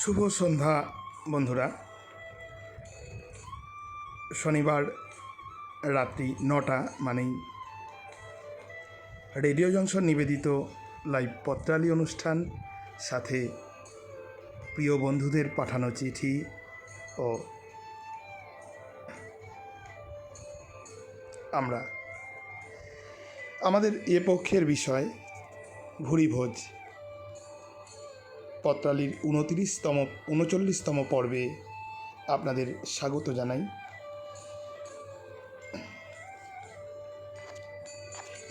শুভ সন্ধ্যা বন্ধুরা। শনিবার রাত্রি 9টা মানেই রেডিও জংশন নিবেদিত লাইভ পত্রালি অনুষ্ঠান, সাথে প্রিয় বন্ধুদের পাঠানো চিঠি ও আমরা আমাদের এ পক্ষের বিষয় ভুরিভোজ। পত্রালির 39তম পর্বে আপনাদের স্বাগত জানাই।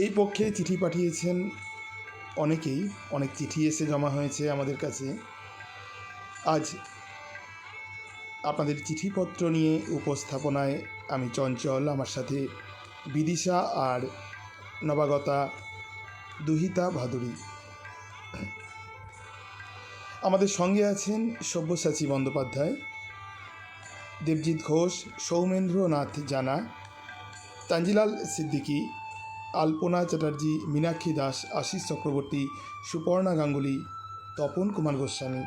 এই পক্ষে চিঠি পাঠিয়েছেন অনেকেই, অনেক চিঠি এসে জমা হয়েছে আমাদের কাছে। আজ আপনাদের চিঠিপত্র নিয়ে উপস্থাপনায় আমি চঞ্চল, আমার সাথে বিদিশা আর নবাগতা দুহিতা ভাদুরী। আমাদের সঙ্গে আছেন সব্যসাচী বন্দ্যোপাধ্যায়, দেবজিৎ ঘোষ, সৌমেন্দ্রনাথ জানা, তানজিলাল সিদ্দিকী, আলপনা চ্যাটার্জি, মীনাক্ষী দাস, আশিস চক্রবর্তী, সুপর্ণা গাঙ্গুলি, তপন কুমার গোস্বামী।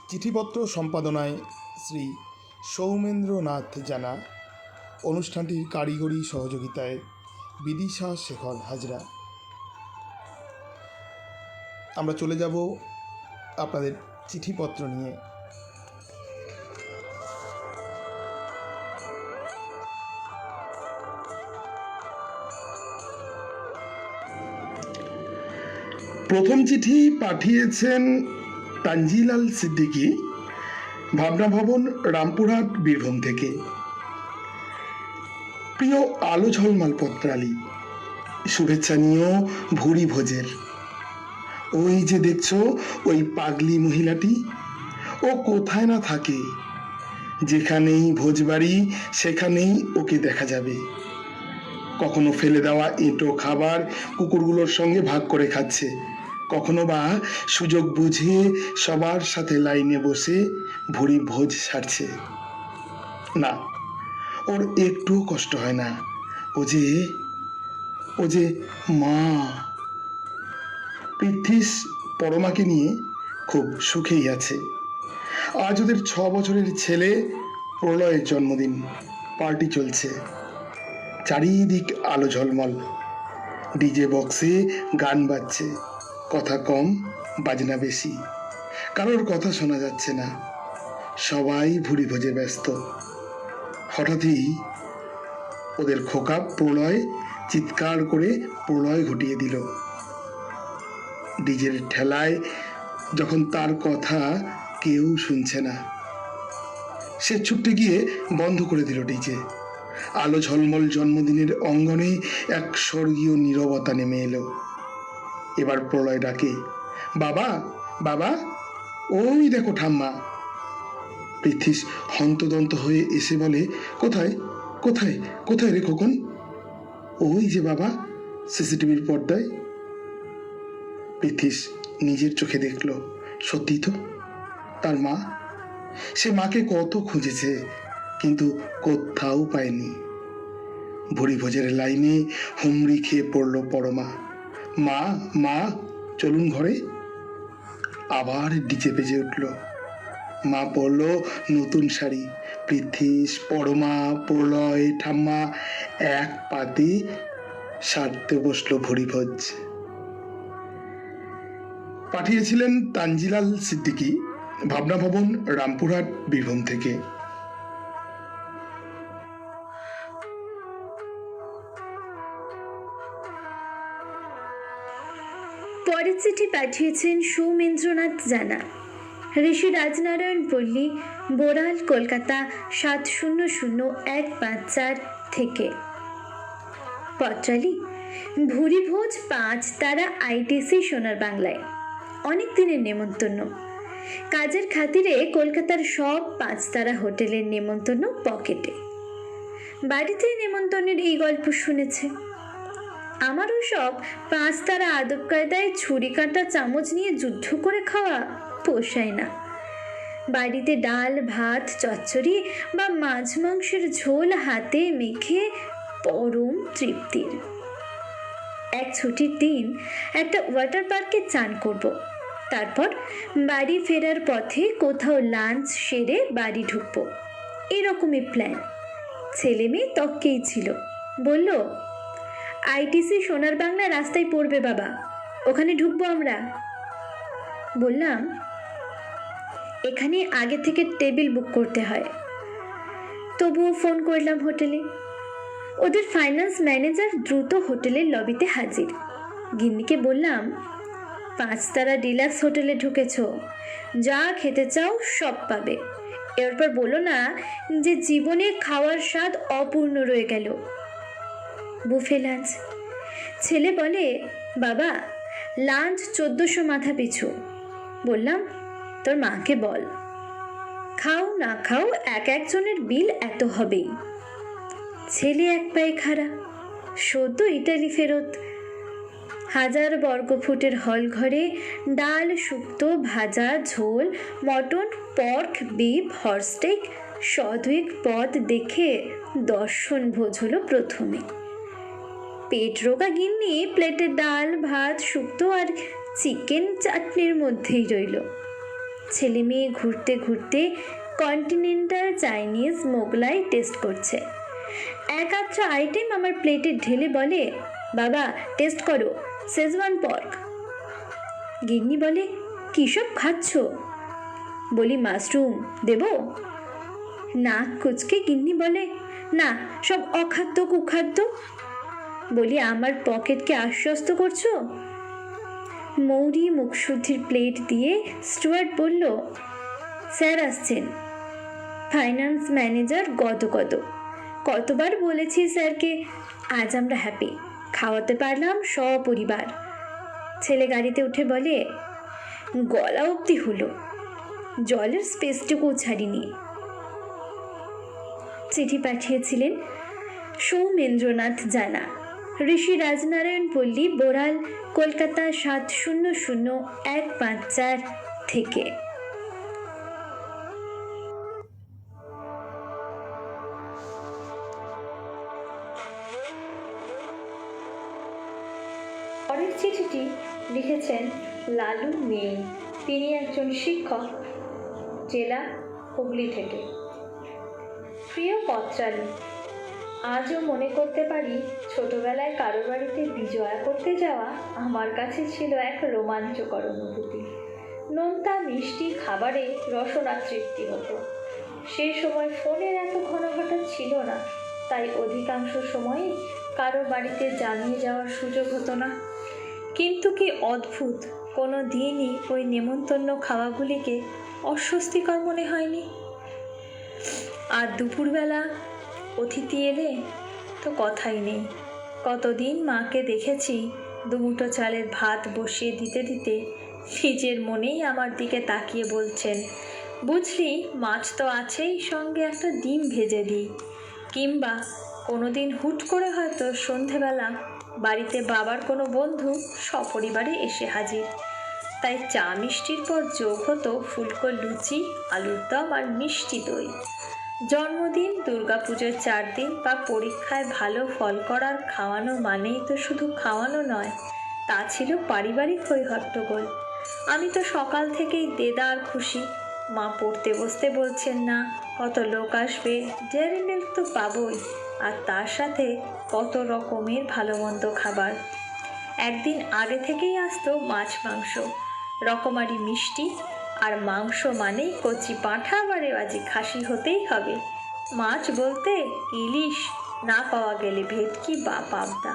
চিঠিপত্র সম্পাদনায় শ্রী সৌমেন্দ্রনাথ জানা, অনুষ্ঠানটির কারিগরি সহযোগিতায় বিদিশা শেখর হাজরা। আমরা চলে যাব আপনাদের চিঠিপত্র নিয়ে। প্রথম চিঠি পাঠিয়েছেন তানজিলাল সিদ্দিকী, ভাবনা ভবন, রামপুরহাট, বীরভূম থেকে। প্রিয় আলো ঝলমাল পত্রালি, শুভেচ্ছা নিয়েও ভুরি ভোজের। ওই যে দেখছো ওই পাগলি মহিলাটি, ও কোথায় না থাকে, যেখানেই ভোজবাড়ি সেখানেই ওকে দেখা যাবে। কখনো ফেলে দেওয়া এঁটো খাবার কুকুরগুলোর সঙ্গে ভাগ করে খাচ্ছে, কখনো বা সুযোগ বুঝে সবার সাথে লাইনে বসে ভুরি ভোজ সারছে। না, ওর একটুও কষ্ট হয় না। ও যে মা। পৃথ্বীশ পরমাকে নিয়ে খুব সুখেই আছে। আজ ওদের 6 বছরের ছেলে প্রলয়ের জন্মদিন, পার্টি চলছে। চারিদিক আলো ঝলমল, ডিজে বক্সে গান বাজছে, কথা কম বাজনা বেশি, কারোর কথা শোনা যাচ্ছে না, সবাই ভুরি ভোজে ব্যস্ত। হঠাৎই ওদের খোকা প্রলয় চিৎকার করে প্রলয় ঘটিয়ে দিল। ডিজের ঠেলায় যখন তার কথা কেউ শুনছে না, সে ছুটে গিয়ে বন্ধ করে দিল ডিজে। আলো ঝলমল জন্মদিনের অঙ্গনে এক স্বর্গীয় নীরবতা নেমে এলো। এবার প্রলয় ডাকে, বাবা বাবা, ওই দেখো ঠাম্মা। পৃথ্বীশ হন্তদন্ত হয়ে এসে বলে, কোথায় কোথায় কোথায় রে খোকন? ওই যে বাবা, সিসিটিভির পর্দায়। পৃথ্বীশ নিজের চোখে দেখল, সত্যি তো তার মা। সে মাকে কত খুঁজেছে, কিন্তু কোথাও পায়নি। ভুরি ভোজের লাইনে হুমড়ি খেয়ে পড়ল পরমা, মা মা চলুন ঘরে। আবার ডিজে বেজে উঠল। মা পরল নতুন শাড়ি। পৃথ্বীশ, পরমা, প্রলয়, ঠাম্মা এক পাতে সারতে বসলো ভুরি ভোজ। পাঠিয়েছিলেন তানজিলাল সিদ্দিকী, ভাবনা ভবন, রামপুরহাট, বীরভূম থেকে। পরের চিঠি পাঠিয়েছেন সৌমেন্দ্রনাথ জানা, ঋষি রাজনারায়ণ পল্লী, বোড়াল, কলকাতা 700154 থেকে। পত্রালি, ভুরিভোজ 5 তারা আইটিসি সোনার বাংলায়, অনেক দিনের নেমন্তন্ন। কাজের খাতিরে কলকাতার সব 5 তারা হোটেলের নেমন্তন্ন পকেটে। বাড়িতেই নেমন্তন্নের এই গল্প শুনেছে। আমারও সব 5 তারা আদব কায়দায় ছুরি কাঁটা চামচ নিয়ে যুদ্ধ করে খাওয়া পোষায় না। বাড়িতে ডাল ভাত চচ্চড়ি বা মাছ মাংসের ঝোল হাতে মেখে পরম তৃপ্তির। এক ছুটির দিন একটা ওয়াটার পার্কে চান করব। তারপর বাড়ি ফেরার পথে কোথাও লাঞ্চ সেরে বাড়ি ঢুকবো, এরকমই প্ল্যান। ছেলে মেয়ে তক্কেই ছিল। বলল, আইটিসি সোনার বাংলা রাস্তায় পড়বে বাবা, ওখানে ঢুকবো আমরা। বললাম, এখানে আগে থেকে টেবিল বুক করতে হয়। তবুও ফোন করলাম হোটেলে। ওদের ফাইন্যান্স ম্যানেজার দ্রুত হোটেলের লবিতে হাজির। গিন্নিকে বললাম, 5 তারা ডিলাক্স হোটেলে ঢুকেছ, যা খেতে চাও সব পাবে। এরপর বলো না যে জীবনে খাওয়ার স্বাদ অপূর্ণ রয়ে গেল। Buffet lunch. ছেলে বলে, বাবা লাঞ্চ 1400 মাথা পিছু। বললাম, তোর মাকে বল, খাও না খাও এক একজনের বিল এত হবেই। ছেলে এক পায়ে খাড়া, সদ্য ইটালি ফেরত। 1000 বর্গফুটের হল ঘরে ডাল, শুক্তো, ভাজা, ঝোল, মটন, পর্ক, বিফ, হর্সটেক, সদুয়েক পদ দেখে দর্শন ভোজ হলো প্রথমে। পেট রোগা গিন্নি প্লেটে ডাল, ভাত, শুক্তো আর চিকেন চাটনির মধ্যেই রইল। ছেলে মেয়ে ঘুরতে ঘুরতে কন্টিনেন্টাল, চাইনিজ, মোগলাই টেস্ট করছে। একাত্র আইটেম আমার প্লেটে ঢেলে বলে, বাবা টেস্ট করো, শেজওয়ান পর্ক। গিন্নি বলে, কী সব খাচ্ছ? বলি, মাশরুম দেব। নাক কুচকে গিন্নি বলে, না সব অখাদ্য কুখাদ্য। বলি, আমার পকেটকে আশ্বস্ত করছো? মৌরি মুখশুদ্ধির প্লেট দিয়ে স্টুয়ার্ট বলল, স্যার আসছেন। ফাইন্যান্স ম্যানেজার গদগদ। কতবার বলেছি স্যারকে, আজ আমরা হ্যাপি, খাওয়াতে পারলাম সপরিবার। ছেলে গাড়িতে উঠে বলে, গলা অবধি হলো, জলের স্পেসটুকু ছাড়িনি। চিঠি পাঠিয়েছিলেন সৌমেন্দ্রনাথ জানা, ঋষি রাজনারায়ণ পল্লী, বোড়াল, কলকাতা 700154 থেকে। পরের চিঠিটি লিখেছেন লালু মেয়ে। তিনি একজন শিক্ষক, জেলা হুগলি থেকে। প্রিয় পত্রালী, আজও মনে করতে পারি ছোটবেলায় কারো বাড়িতে বিজয়া করতে যাওয়া আমার কাছে ছিল এক রোমাঞ্চকর অনুভূতি। নোনতা মিষ্টি খাবারে রসনা তৃপ্তি হতো। সেই সময় ফোনের এত ঘনঘটা ছিল না, তাই অধিকাংশ সময়ই কারো বাড়িতে জানিয়ে যাওয়ার সুযোগ হতো না। কিন্তু কি অদ্ভুত, কোনো দিনই ওই নেমন্তন্ন খাওয়াগুলিকে অস্বস্তিকর মনে হয়নি। আর দুপুরবেলা অতিথি এলে তো কথাই নেই। কতদিন মাকে দেখেছি দুমুঠো চালের ভাত বসিয়ে দিতে দিতে নিজের মনেই আমার দিকে তাকিয়ে বলছেন, বুঝলি মাছ তো আছেই, সঙ্গে একটা ডিম ভেজে দিই। কিংবা কোনো দিন হুট করে হয়তো সন্ধেবেলা বাড়িতে বাবার কোনো বন্ধু সপরিবারে এসে হাজির। তাই চা মিষ্টির পর যোগ হতো ফুলকো লুচি, আলুর দম আর মিষ্টি দই। জন্মদিন, দুর্গাপুজোর 4 দিন বা পরীক্ষায় ভালো ফল করার খাওয়ানো মানেই তো শুধু খাওয়ানো নয়, তা ছিল পারিবারিক হইহট্টগোল। আমি তো সকাল থেকেই দেদার খুশি। মা পড়তে বসতে বলছেন না, কত লোক আসবে, ডেয়ারি মিল্ক তো পাবই, আর তার সাথে কত রকমের ভালো মন্দ খাবার। একদিন আগে থেকেই আসতো মাছ, মাংস, রকমারি মিষ্টি, আর মাংস মানেই কচি পাঁঠা বা রেওয়াজি খাসি হতেই হবে। মাছ বলতে ইলিশ, না পাওয়া গেলে ভেটকি বা পাবদা।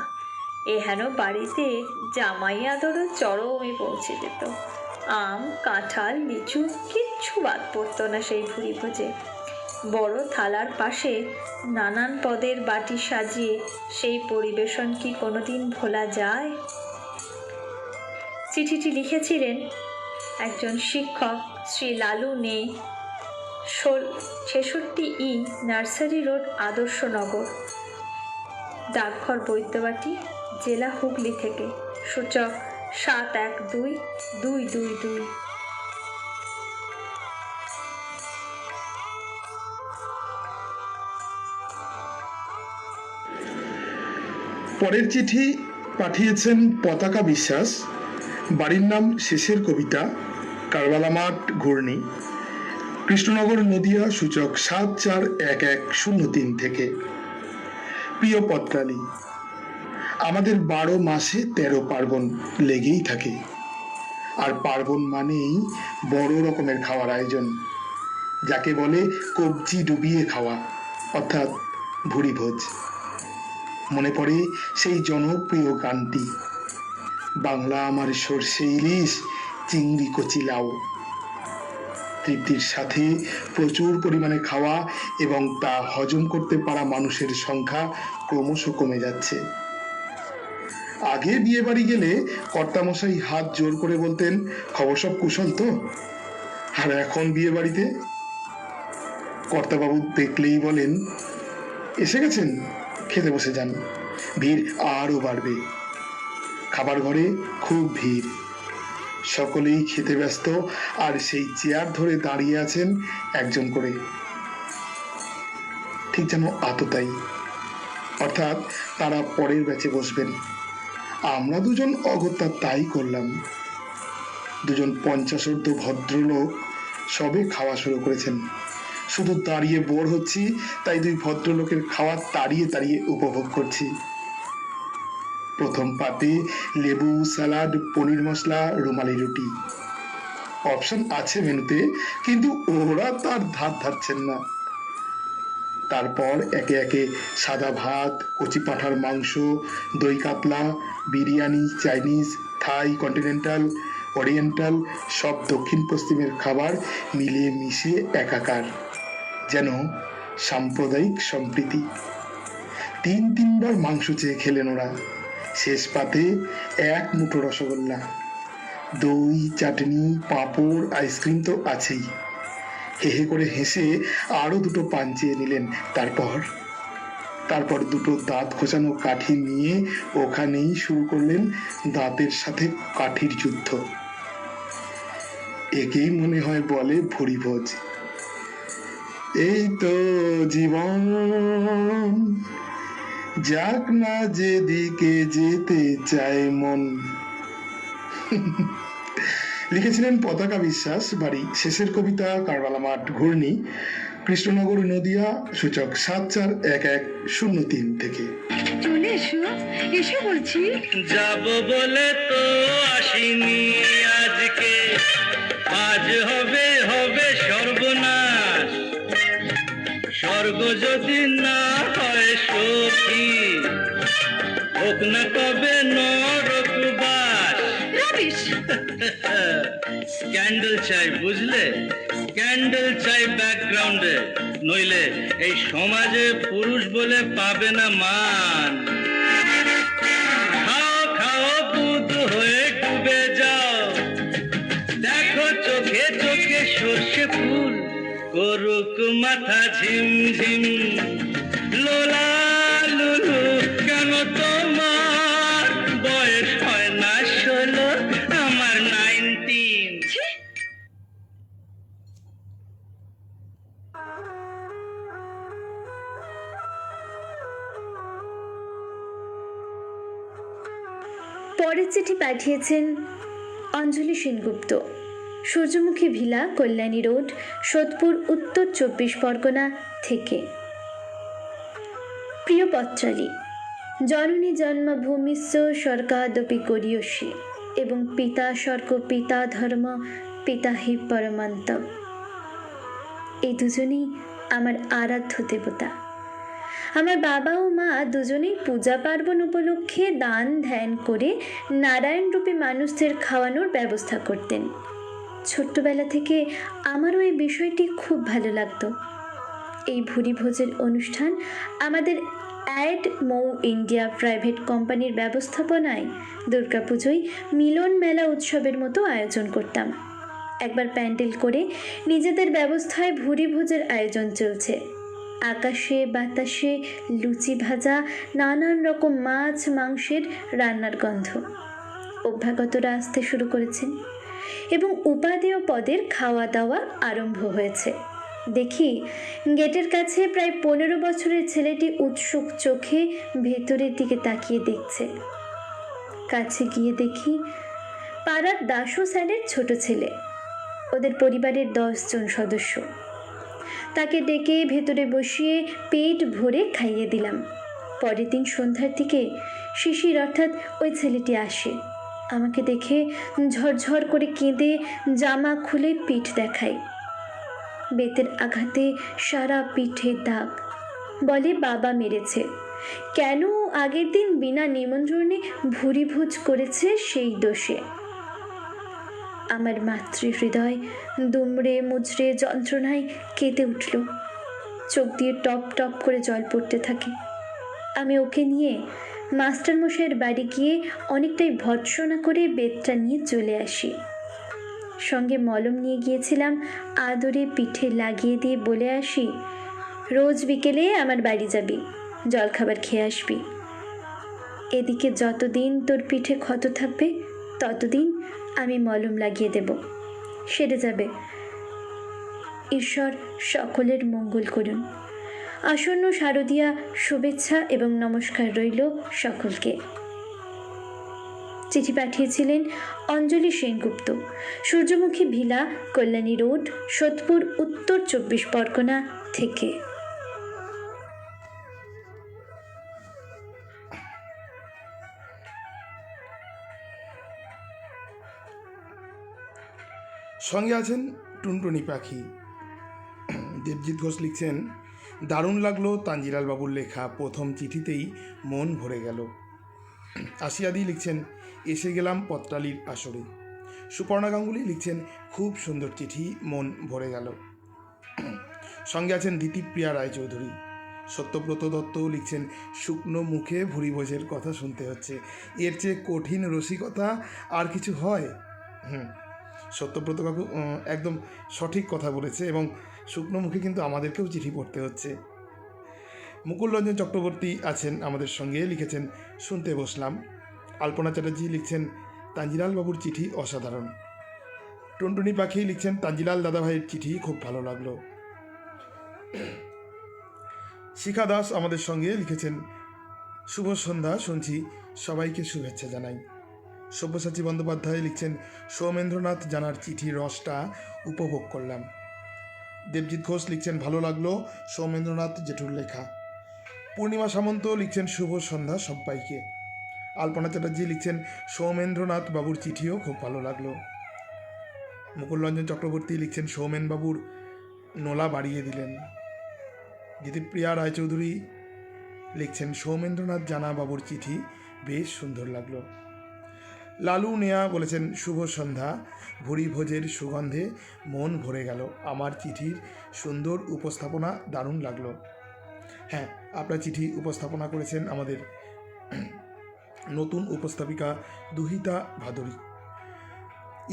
হেন বাড়িতে জামাই আদরও চরমে পৌঁছে যেত। আম, কাঁঠাল, লিচু কিচ্ছু বাদ পড়তো না সেই ভুরি ভোজে। বড় থালার পাশে নানান পদের বাটি সাজিয়ে সেই পরিবেশন কি কোনোদিন ভোলা যায়? চিঠিটি লিখেছিলেন একজন শিক্ষক, শ্রী লালু নে, 66E নার্সারি রোড, আদর্শনগর, ডাকঘর বৈদ্যবাটি, জেলা হুগলি থেকে। সূচক 712222। পরের চিঠি পাঠিয়েছেন পতাকা বিশ্বাস, বাড়ির নাম শেষের কবিতা, কারবালা মাঠ, ঘূর্ণি, কৃষ্ণনগর, নদিয়া, সূচক 741103 থেকে। প্রিয় পত্রালী, আমাদের 12 মাসে 13 পার্বণ লেগেই থাকে। আর পার্বণ মানেই বড় রকমের খাওয়ার আয়োজন, যাকে বলে কবজি ডুবিয়ে খাওয়া, অর্থাৎ ভুরি ভোজ। মনে পড়ে সেই জনপ্রিয় গানটি, বাংলা আমার সর্ষে ইলিশ, চিংড়ি কচি লাউ। তৃপ্তির সাথে প্রচুর পরিমাণে খাওয়া এবং তা হজম করতে পারা মানুষের সংখ্যা ক্রমশ কমে যাচ্ছে। আগে বিয়ে বাড়ি গেলে কর্তামশাই হাত জোর করে বলতেন, খবর সব কুশল তো? আর এখন বিয়ে বাড়িতে কর্তাবাবু দেখলেই বলেন, এসে গেছেন, খেতে বসে যান। ভিড় আরও বাড়বে। খাবার ঘরে খুব ভিড়, সকলেই খেতে ব্যস্ত, আর সেই চেয়ার ধরে দাঁড়িয়ে আছেন একজন করে, ঠিক যেন আততাই, অর্থাৎ তারা পরের ব্যাচে বসবেন। আমরা দুজন অগত্যা তাই করলাম। দুজন 50 ভদ্রলোক সবে খাওয়া শুরু করেছেন। শুধু দাঁড়িয়ে বোর হচ্ছি, তাই দুই ভদ্রলোকের খাওয়া তাড়িয়ে তাড়িয়ে উপভোগ করছি। প্রথম পাতে লেবু, সালাড, পনির মশলা, রুমালি রুটি। অপশন আছে মেনুতে, কিন্তু ওরা তার ধার ধারছেন না। তারপর একে একে সাদা ভাত, কচি পাঁঠার মাংস, দই কাতলা, বিরিয়ানি, চাইনিজ, থাই, কন্টিনেন্টাল, ওরিয়েন্টাল, সব দক্ষিণ পশ্চিমের খাবার মিলিয়ে মিশিয়ে একাকার, যেন সাম্প্রদায়িক সম্প্রীতি। 3-3বার মাংস চেয়ে খেলেন ওরা। শেষ পাতে এক মুঠো রসগোল্লা, দই, চাটনি, পাঁপড়, আইসক্রিম তো আছেই। হেহে করে হেসে আরো দুটো পান চেয়ে নিলেন। তারপর দুটো দাঁত খোঁচানো কাঠি নিয়ে ওখানেই শুরু করলেন দাঁতের সাথে কাঠির যুদ্ধ। একেই মনে হয় বলে ভুরি ভোজ। এই তো জীবন, যাক না যেদিকে যেতে চায় মন। লিখেছিলেন পতাকা বিশ্বাস, বাড়ি শেষের কবিতা, কারবালা মাঠ, ঘূর্ণি, কৃষ্ণনগর, নদিয়া, সূচক 741103 থেকে। চলে এসো, এসো বলছি। যাব বলে তো আসিনি আজকে, আজ হবে হবে সর্বনাশ। স্বর্গ যদি না হয় সখী, হোক না তবে নরকবাস। রাবিশ। স্ক্যান্ডেল চাই, বুঝলে? স্ক্যান্ডেল চাই ব্যাকগ্রাউন্ডে, নইলে এই সমাজে পুরুষ বলে পাবে না মান। খাও খাও দুধ হয়ে ডুবে যাও, দেখো চোখে চোখে সর্ষে ফুল, করুক মাথা ঝিমঝিম। লোলা লুলু কেন তোমার বয়স হয় না 16, আমার 19। পরের চিঠি পাঠিয়েছেন অঞ্জলি সেনগুপ্ত, সূর্যমুখী ভিলা, কল্যাণী রোড, সোদপুর, উত্তর 24 পরগনা থেকে। প্রিয় পত্রালী, জননী জন্মভূমিস্য স্বর্গাদপি গরীয়সী এবং পিতা স্বর্গ পিতা ধর্ম পিতা হি পরমান্তম। এই দুজনেই আমার আরাধ্য দেবতা। আমার বাবা ও মা দুজনেই পূজা পার্বণ উপলক্ষে দান ধ্যান করে নারায়ণ রূপী মানুষদের খাওয়ানোর ব্যবস্থা করতেন। ছোট্টবেলা থেকে আমারও এই বিষয়টি খুব ভালো লাগতো। এই ভুরি ভোজের অনুষ্ঠান আমাদের অ্যাড মৌ ইন্ডিয়া প্রাইভেট কোম্পানির ব্যবস্থাপনায় দুর্গাপুজোয় মিলন মেলা উৎসবের মতো আয়োজন করতাম। একবার প্যান্ডেল করে নিজেদের ব্যবস্থায় ভুরি ভোজের আয়োজন চলছে। আকাশে বাতাসে লুচি ভাজা, নানান রকম মাছ মাংসের রান্নার গন্ধ। অভ্যাগতরা আসতে শুরু করেছেন এবং উপাদেয় পদের খাওয়া দাওয়া আরম্ভ হয়েছে। দেখি গেটের কাছে প্রায় 15 বছরের ছেলেটি উৎসুক চোখে ভেতরের দিকে তাকিয়ে দেখছে। কাছে গিয়ে দেখি পাড়ার দাশু স্যারের ছোট ছেলে, ওদের পরিবারের 10 জন সদস্য। তাকে ডেকে ভেতরে বসিয়ে পেট ভরে খাইয়ে দিলাম। পরের দিন সন্ধ্যার দিকে শিশির অর্থাৎ ওই ছেলেটি আসে। আমাকে দেখে ঝরঝর করে কেঁদে জামা খুলে পিঠ দেখায়। বেতের আঘাতে সারা পিঠে দাগ। বলে বাবা মেরেছে। কেন আগের দিন বিনা নিমন্ত্রণে ভুরিভোজ করেছে সেই দোষে। আমার মাতৃহৃদয় দুমড়ে মুচড়ে যন্ত্রণায় কেঁদে উঠল। চোখ দিয়ে টপ টপ করে জল পড়তে থাকে। আমি ওকে নিয়ে মাস্টারমশাইয়ের বাড়ি গিয়ে অনেকটাই ভর্ৎসনা করে বেতটা নিয়ে চলে আসি। সঙ্গে মলম নিয়ে গিয়েছিলাম, আদরে পিঠে লাগিয়ে দিয়ে বলে আসি, রোজ বিকেলে আমার বাড়ি যাবি, জলখাবার খেয়ে আসবি। এদিকে যতদিন তোর পিঠে ক্ষত থাকবে ততদিন আমি মলম লাগিয়ে দেব, সেরে যাবে। ঈশ্বর সকলের মঙ্গল করুন। আসন্ন শারদীয়া শুভেচ্ছা এবং নমস্কার রইল সকলকে। চিঠি পাঠিয়েছিলেন অঞ্জলি সেনগুপ্ত, সূর্যমুখী ভিলা, কল্যাণী রোড, সোদপুর, উত্তর 24 পরগনা থেকে। সঙ্গে আছেন টুনটুনি পাখি। দেবজিৎ ঘোষ লিখছেন, দারুণ লাগলো তাঞ্জিলাল বাবুর লেখা, প্রথম চিঠিতেই মন ভরে গেল। আসিয়াদি লিখছেন, এসে গেলাম পত্রালির আসরে। সুপর্ণা গাঙ্গুলি লিখছেন, খুব সুন্দর চিঠি, মন ভরে গেল। সঙ্গে আছেন দিতিপ্রিয়া রায়চৌধুরী। সত্যব্রত দত্ত লিখছেন, শুকনো মুখে ভুরিভোজের কথা শুনতে হচ্ছে, এর চেয়ে কঠিন রসিকতা আর কিছু হয়? সত্যব্রত কাকু একদম সঠিক কথা বলেছে, এবং শুকনো মুখে কিন্তু আমাদেরকেও চিঠি পড়তে হচ্ছে। মুকুল রঞ্জন চক্রবর্তী আছেন আমাদের সঙ্গে, লিখেছেন, শুনতে বসলাম। আলপনা চ্যাটার্জি লিখছেন, তাঞ্জিলাল বাবুর চিঠি অসাধারণ। টুনটুনি পাখি লিখছেন, তাঞ্জিলাল দাদাভাইয়ের চিঠি খুব ভালো লাগলো। শিখা দাস আমাদের সঙ্গে লিখেছেন, শুভ সন্ধ্যা, শুনছি, সবাইকে শুভেচ্ছা জানাই। সব্যসাচী বন্দ্যোপাধ্যায় লিখছেন, সৌমেন্দ্রনাথ জানার চিঠির রসটা উপভোগ করলাম। দেবজিৎ ঘোষ লিখছেন, ভালো লাগলো সৌমেন্দ্রনাথ জেঠুর লেখা। পূর্ণিমা সামন্ত লিখছেন, শুভ সন্ধ্যা সবাইকে। আলপনা চ্যাটার্জি লিখছেন, সৌমেন্দ্রনাথ বাবুর চিঠিও খুব ভালো লাগলো। মুকুল রঞ্জন চক্রবর্তী লিখছেন, সৌমেন বাবুর নোলা বাড়িয়ে দিলেন। দিতিপ্রিয়া রায়চৌধুরী লিখছেন, সৌমেন্দ্রনাথ জানা বাবুর চিঠি বেশ সুন্দর লাগলো। লালু নেয়া বলেছেন, শুভ সন্ধ্যা, ভুরিভোজের সুগন্ধে মন ভরে গেল, আমার চিঠির সুন্দর উপস্থাপনা দারুণ লাগলো। হ্যাঁ, আপনার চিঠি উপস্থাপনা করেছেন আমাদের নতুন উপস্থাপিকা দুহিতা ভাদুরী।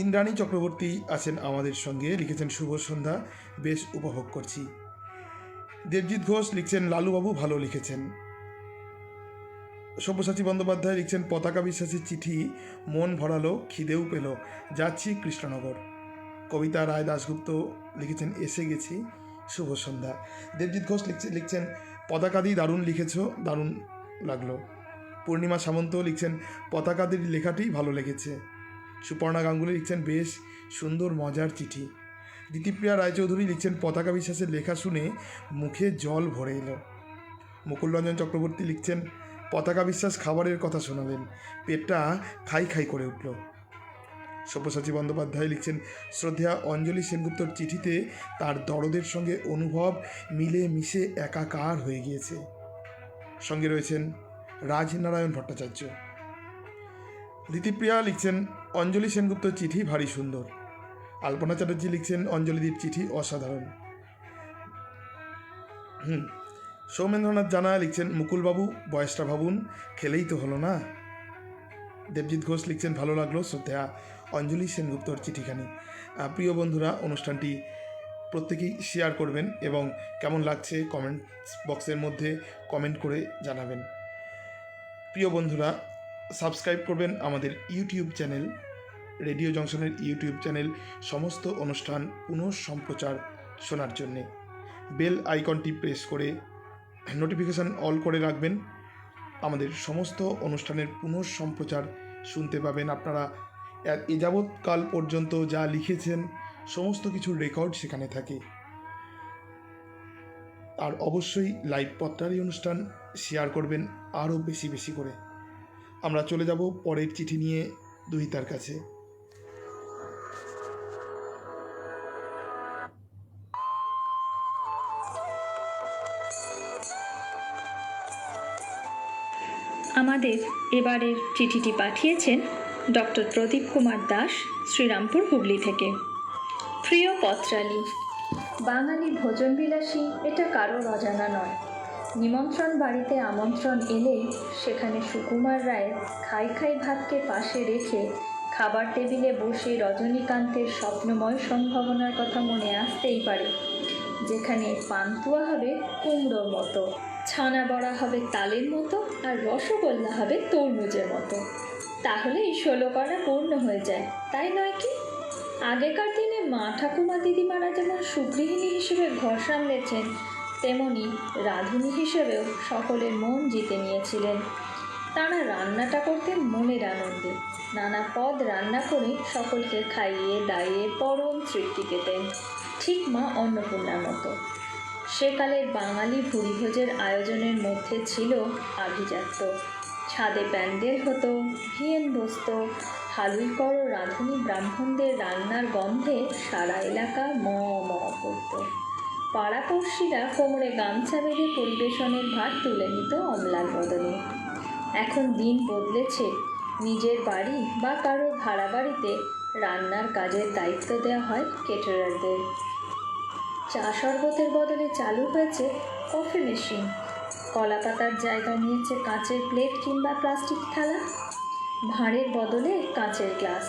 ইন্দ্রাণী চক্রবর্তী আছেন আমাদের সঙ্গে, লিখেছেন, শুভ সন্ধ্যা, বেশ উপভোগ করছি। দেবজিৎ ঘোষ লিখছেন, লালুবাবু ভালো লিখেছেন। সব্যসাচী বন্দ্যোপাধ্যায় লিখছেন, পতাকা বিশ্বাসের চিঠি মন ভরালো, খিদেও পেল, যাচ্ছি কৃষ্ণনগর। কবিতা রায় দাশগুপ্ত লিখেছেন, এসে গেছি, শুভ সন্ধ্যা। দেবজিৎ ঘোষ লিখছেন, পতাকাদি দারুণ লিখেছ, দারুণ লাগলো। পূর্ণিমা সামন্ত লিখছেন, পতাকাদির লেখাটি ভালো লেগেছে। সুপর্ণা গাঙ্গুলি লিখছেন, বেশ সুন্দর মজার চিঠি। দিতিপ্রিয়া রায়চৌধুরী লিখছেন, পতাকা বিশ্বাসের লেখা শুনে মুখে জল ভরে এলো। মুকুল রঞ্জন চক্রবর্তী লিখছেন, পতাকা বিশ্বাস খাবারের কথা শোনালেন, পেটটা খাই খাই করে উঠল। সব্যসাচী বন্দ্যোপাধ্যায় লিখছেন, শ্রদ্ধেয়া অঞ্জলি সেনগুপ্তর চিঠিতে তার দরদের সঙ্গে অনুভব মিলে মিশে একাকার হয়ে গিয়েছে। সঙ্গে রয়েছেন রাজনারায়ণ ভট্টাচার্য। দিতিপ্রিয়া লিখছেন, অঞ্জলি সেনগুপ্তর চিঠি ভারী সুন্দর। আলপনা চ্যাটার্জি লিখছেন, অঞ্জলিদির চিঠি অসাধারণ। সৌমেন্দ্রনাথ জানা লিখছেন, মুকুলবাবু বয়সটা ভাবুন, খেলেই তো হলো না। দেবজিৎ ঘোষ লিখছেন, ভালো লাগলো শ্রদ্ধেয়া অঞ্জলি সেনগুপ্তর চিঠিখানি। প্রিয় বন্ধুরা, অনুষ্ঠানটি প্রত্যেকেই শেয়ার করবেন এবং কেমন লাগছে কমেন্ট বক্সের মধ্যে কমেন্ট করে জানাবেন। প্রিয় বন্ধুরা, সাবস্ক্রাইব করবেন আমাদের ইউটিউব চ্যানেল, রেডিও জংশনের ইউটিউব চ্যানেল, সমস্ত অনুষ্ঠান পুনঃ সম্প্রচার শোনার জন্যে। বেল আইকনটি প্রেস করে নোটিফিকেশান অল করে রাখবেন আমাদের সমস্ত অনুষ্ঠানের পুনঃ সম্প্রচার শুনতে পাবেন। আপনারা এ যাবৎ কাল পর্যন্ত যা লিখেছেন সমস্ত কিছুর রেকর্ড সেখানে থাকে। আর অবশ্যই লাইভ পত্রালি অনুষ্ঠান শেয়ার করবেন আরও বেশি বেশি করে। আমরা চলে যাব পরের চিঠি নিয়ে দুহিতার কাছে। আমাদের এবারের চিঠিটি পাঠিয়েছেন ডক্টর প্রদীপ কুমার দাস, শ্রীরামপুর, হুগলি থেকে। প্রিয় পত্রালি, বাঙালি ভোজনবিলাসী এটা কারোর অজানা নয়। নিমন্ত্রণ বাড়িতে আমন্ত্রণ এলেই সেখানে সুকুমার রায়ের খাই খাই ভাতকে পাশে রেখে খাবার টেবিলে বসে রজনীকান্তের স্বপ্নময় সম্ভাবনার কথা মনে আসতেই পারে, যেখানে পান্তুয়া হবে কুমড়োর মতো, ছানা বড়া হবে তালের মতো, আর রসগোল্লা হবে তরমুজের মতো। তাহলে এই 16 কণা পূর্ণ হয়ে যায়, তাই নয় কি? আগেকার দিনে মা ঠাকুমা দিদিমারা যেমন সুগৃহিণী হিসেবে ঘর সামলেছেন, তেমনি রাঁধুনি হিসেবেও সকলের মন জিতে নিয়েছিলেন। তারা রান্নাটা করতেন মনের আনন্দে, নানা পদ রান্না করে সকলকে খাইয়ে দাইয়ে পরম তৃপ্তি পেতেন, ঠিক মা অন্নপূর্ণার মতো। সেকালের বাঙালি ভুরিভোজের আয়োজনের মধ্যে ছিল আভিজাত্য। ছাদে প্যান্ডেল হতো, ভিয়েন বসত, হালুই করো রাঁধুনি ব্রাহ্মণদের রান্নার গন্ধে সারা এলাকা ম ম করত। পাড়াপড়শিরা কোমরে গামছা বেঁধে পরিবেশনের ভার তুলে নিত অম্লান বদলে। এখন দিন বদলেছে, নিজের বাড়ি বা কারো ভাড়া বাড়িতে রান্নার কাজের দায়িত্ব দেওয়া হয় কেটারারদের। চা শরবতের বদলে চালু হয়েছে কফি মেশিন, কলা পাতার জায়গা নিয়েছে কাঁচের প্লেট কিংবা প্লাস্টিক থালা, ভাঁড়ের বদলে কাঁচের গ্লাস।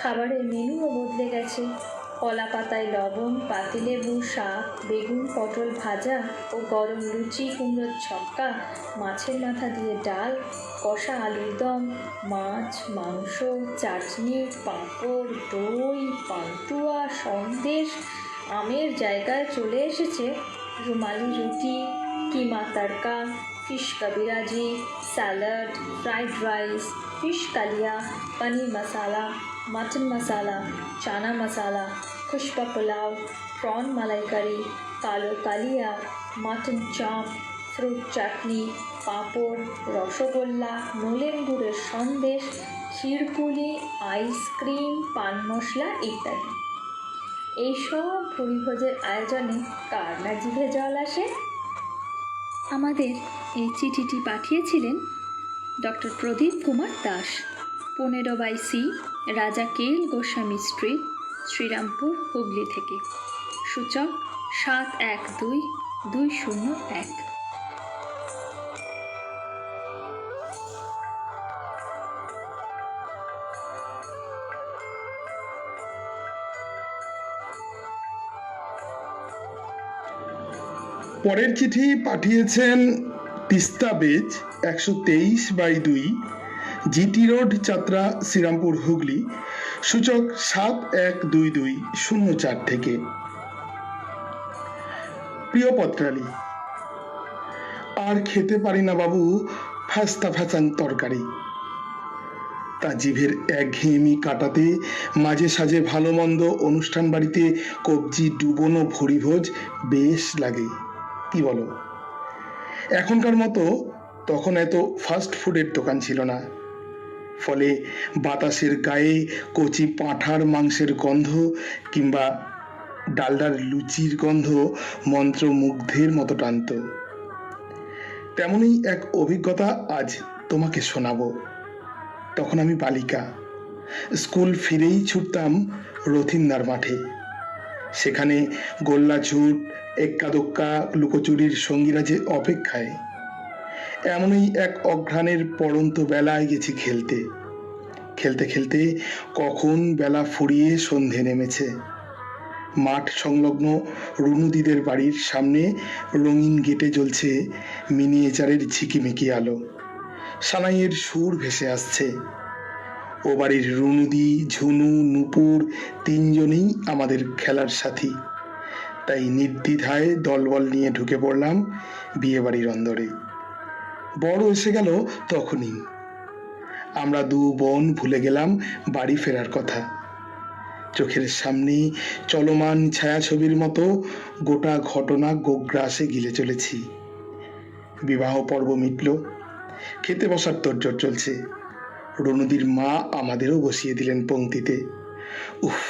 খাবারের মেনুও বদলে গেছে, কলা পাতায় লবণ, পাতিলেবু, শাক, বেগুন, পটল ভাজা ও গরম লুচি, কুমড়োর ছক্কা, মাছের মাথা দিয়ে ডাল, কষা আলুর দম, মাছ, মাংস, চাটনি, পাঁপড়, দই, পান্তুয়া, সন্দেশ। আমের জায়গায় চলে এসেছে রুমালি রুটি, কিমা তড়কা, ফিশ কবিরাজি, স্যালাড, ফ্রাইড রাইস, ফিশ কালিয়া, পনির মশালা, মটন মশালা, চানা মশালা, খুশবা পোলাও, প্রন মালাইকারি, কালো কালিয়া, মটন চপ, ফ্রুট চাটনি, পাঁপড়, রসগোল্লা, নলেন গুড়ের সন্দেশ, ক্ষীরপুলি, আইসক্রিম, পান মশলা ইত্যাদি। এইসব ভুরিভোজের আয়োজনে কার না জিভে জল আসে? আমাদের এই চিঠিটি পাঠিয়েছিলেন ডক্টর প্রদীপ কুমার দাস, 15/C, রাজা কেল গোস্বামী স্ট্রিট, শ্রীরামপুর, হুগলি থেকে। সূচক 712201। পরের চিঠি পাঠিয়েছেন তিস্তা বেজ, 123/2, জিটি রোড, চাতরা, শ্রীরামপুর, হুগলি। সূচক 712204 থেকে। প্রিয় পত্রালি, আর খেতে পারি না বাবু ফাস্তা ফ্যাচাং তরকারি। তা জিভের একঘেয়েমি কাটাতে মাঝে সাঝে ভালো মন্দ অনুষ্ঠান বাড়িতে কবজি ডুবোনো ভুরিভোজ বেশ লাগে, কি বলো? এখনকার মতো তখন এত ফাস্ট ফুডের দোকান ছিল না, ফলে বাতাসের গায়ে কচি পাঁঠার মাংসের গন্ধ কিংবা ডালডার লুচির গন্ধ মন্ত্রমুগ্ধের মতো টানত। তেমনই এক অভিজ্ঞতা আজ তোমাকে শোনাবো। তখন আমি বালিকা, স্কুল ফিরেই ছুটতাম রথিন্দার মাঠে। সেখানে গোল্লা ছুট, এক্কা দোক্কা, লুকোচুরির সঙ্গীরা যে অপেক্ষায়। এমনই এক অঘ্রাণের পড়ন্ত বেলায় গেছি খেলতে। খেলতে খেলতে কখন বেলা ফুরিয়ে সন্ধে নেমেছে। মাঠ সংলগ্ন রুনুদিদের বাড়ির সামনে রঙিন গেটে জ্বলছে মিনিয়েচারের ঝিকিমিকি আলো। সানাইয়ের সুর ভেসে আসছে। ও বাড়ির রুনুদি, ঝুনু, নুপুর তিনজনেই আমাদের খেলার সাথী। তাই নির্দ্বিধায় দলবল নিয়ে ঢুকে পড়লাম বিয়ে বাড়ির অন্দরে। বড় এসে গেল তখনই। আমরা দু বোন ভুলে গেলাম বাড়ি ফেরার কথা। চোখের সামনে চলমান ছায়াছবির মতো গোটা ঘটনা গোগ্রাসে গিলে চলেছি। বিবাহ পর্ব মিটল, খেতে বসার তোড়জোড় চলছে। রণুদির মা আমাদেরও বসিয়ে দিলেন পংক্তিতে। উফ,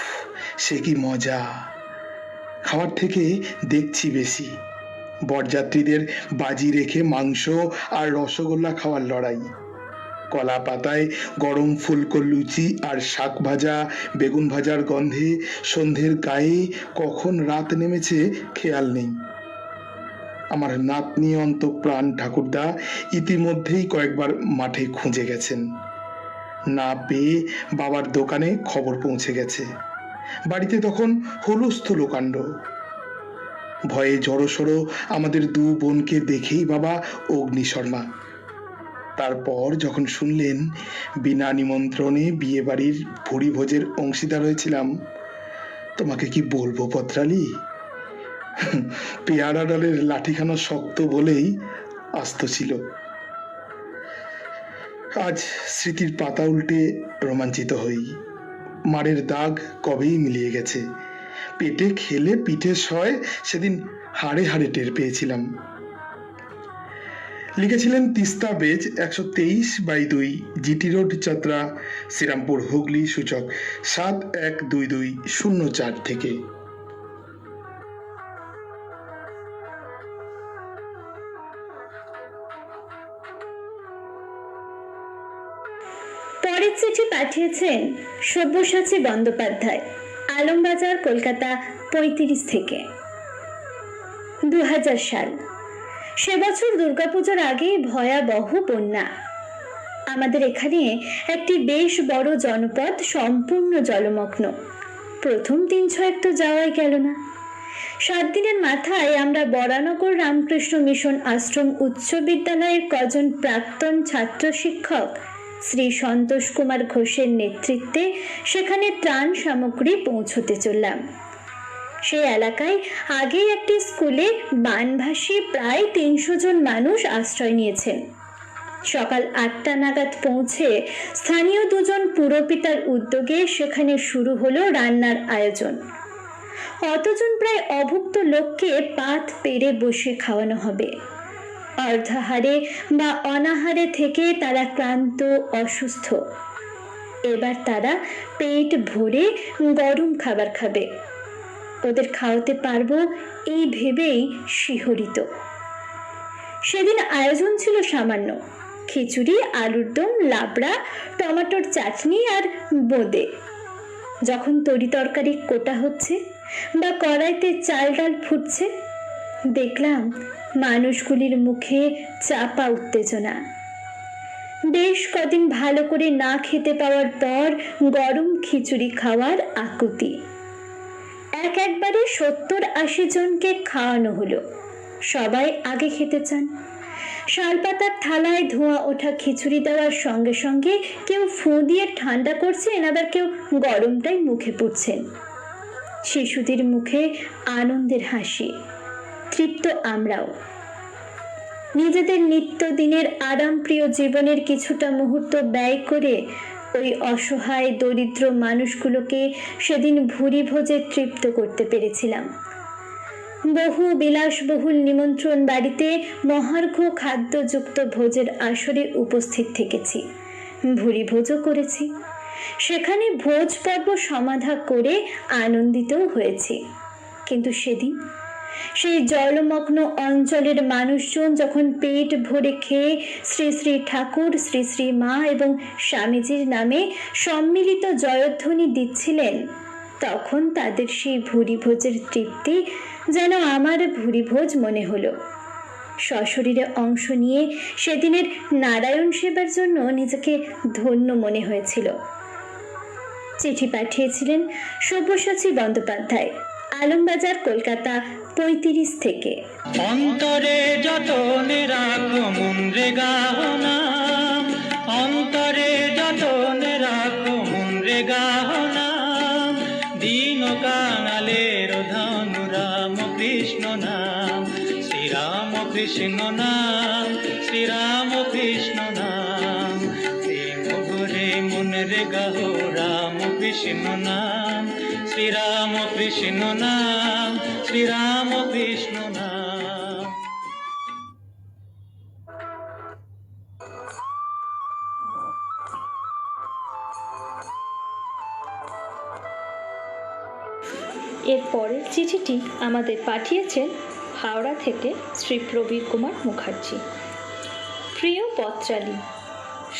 সে কি মজা! খাওয়ার থেকে দেখছি বেশি। বরযাত্রীদের বাজি রেখে মাংস আর রসগোল্লা খাওয়ার লড়াই। কলা পাতায় গরম ফুলকো লুচি আর শাক ভাজা, বেগুন ভাজার গন্ধে সন্ধ্যের গায়ে কখন রাত নেমেছে খেয়াল নেই। আমার নাতনি অন্তঃপ্রাণ ঠাকুরদা ইতিমধ্যেই কয়েকবার মাঠে খুঁজে গেছেন। না পেয়ে বাবার দোকানে খবর পৌঁছে গেছে। বাড়িতে তখন হুলস্থুল কাণ্ড। ভয়ে জড়সড় আমাদের দু বোনকে দেখেই বাবা অগ্নিশর্মা। তারপর যখন শুনলেন বিনা নিমন্ত্রণে বিয়ে বাড়ির ভুরি ভোজের অংশীদার হয়েছিলাম, তোমাকে কি বলবো পত্রালি, পেয়ারা ডালের লাঠিখানা শক্ত বলেই আস্ত ছিল। আজ স্মৃতির পাতা উল্টে রোমাঞ্চিত হই। মারের দাগ কবেই মিলিয়ে গেছে। পেটে খেলে পিঠে সয় সেদিন হাড়ে হাড়ে টের পেয়েছিলাম। লিখেছিলেন তিস্তা বেজ 123/2 জিটি রোড, চতরা, শ্রীরামপুর, হুগলি, সূচক 712204 থেকে। পরের চিঠি পাঠিয়েছেন সব্যসাচী বন্দ্যোপাধ্যায়, আলমবাজার, কলকাতা 35 থেকে। 2000 সাল। সে বছর দুর্গাপূজার আগে ভয়াবহ বন্যা। আমাদের এখানে একটি বেশ বড় জনপদ সম্পূর্ণ জলমগ্ন। প্রথম 3-6 তো যাওয়াই গেল না। 7 দিনের মাথায় আমরা বরানগর রামকৃষ্ণ মিশন আশ্রম উচ্চ বিদ্যালয়ের কজন প্রাক্তন ছাত্র শিক্ষক শ্রী সন্তোষ কুমার ঘোষের নেতৃত্বে সেখানে ত্রাণ সামগ্রী পৌঁছতে চললাম। সেই এলাকায় আগেই একটি স্কুলে বানভাসী প্রায় 300 জন মানুষ আশ্রয় নিয়েছেন। সকাল 8টা নাগাদ পৌঁছে স্থানীয় 2 জন পুরপিতার উদ্যোগে সেখানে শুরু হলো রান্নার আয়োজন। অতজন প্রায় অভুক্ত লোককে পাত পেরে বসে খাওয়ানো হবে। অর্ধাহারে বা অনাহারে থেকে তারা ক্লান্ত, অসুস্থ। এবার তারা পেট ভরে গরম খাবার খাবে। ওদের খাওয়াতে পারবো এই ভেবেই শিহরিত। সেদিন আয়োজন ছিল সামান্য: খিচুড়ি, আলুর দম, লাবড়া, টমেটোর চাটনি আর বোঁদে। যখন তরি তরকারি কোটা হচ্ছে বা কড়াইতে চাল ডাল ফুটছে, দেখলাম মানুষগুলির মুখে চাপা উত্তেজনা। বেশ কদিন ভালো করে না খেতে পাওয়ার পর গরম খিচুড়ি খাওয়ার আকুতি। একবারে 70-80 জনকে খাওয়ানো হলো। সবাই আগে খেতে চান। শালপাতার থালায় ধোঁয়া ওঠা খিচুড়ি দেওয়ার সঙ্গে সঙ্গে কেউ ফুঁ দিয়ে ঠান্ডা করছেন, আবার কেউ গরমটাই মুখে পুড়ছেন। শিশুদের মুখে আনন্দের হাসি। তৃপ্ত আমরাও। নিজেদের নিত্যদিনের আরামপ্রিয় জীবনের কিছুটা মুহূর্ত ব্যয় করে ওই অসহায় দরিদ্র মানুষগুলোকে সেদিন ভুরি ভোজে তৃপ্ত করতে পেরেছিলাম। বহু বিলাসবহুল নিমন্ত্রণ বাড়িতে মহার্ঘ খাদ্যযুক্ত ভোজের আসরে উপস্থিত থেকেছি, ভুরি ভোজও করেছি। সেখানে ভোজ পর্ব সমাধা করে আনন্দিতও হয়েছি। কিন্তু সেদিন সেই জলমগ্ন অঞ্চলের মানুষজন যখন পেট ভরে খেয়ে শ্রী শ্রী ঠাকুর, শ্রী শ্রী মা এবং স্বামীজির নামে সম্মিলিত জয়ধ্বনি দিচ্ছিলেন, তখন তাদের সেই ভুরি ভোজের তৃপ্তি যেন আমার ভুরি ভোজ মনে হলো। সশরীরে অংশ নিয়ে সেদিনের নারায়ণ সেবার জন্য নিজেকে ধন্য মনে হয়েছিল। চিঠি পাঠিয়েছিলেন সব্যসাচী বন্দ্যোপাধ্যায়, আলমবাজার, কলকাতা 35 থেকে। অন্তরে যতনে রাখো মন রে গাহনা, অন্তরে যতনে রাখো মন রে গাহনা, দীন কাঙালের ধন রাম কৃষ্ণ নাম, শ্রীরাম কৃষ্ণ নাম, শ্রীরাম কৃষ্ণ নাম, প্রেম কৃষ্ণ নাম, শ্রীরাম কৃষ্ণ নাম, শ্রীরাম কৃষ্ণ নাম। এর পরের চিঠিটি আমাদের পাঠিয়েছেন হাওড়া থেকে শ্রী প্রবীর কুমার মুখার্জি। প্রিয় পত্রালী,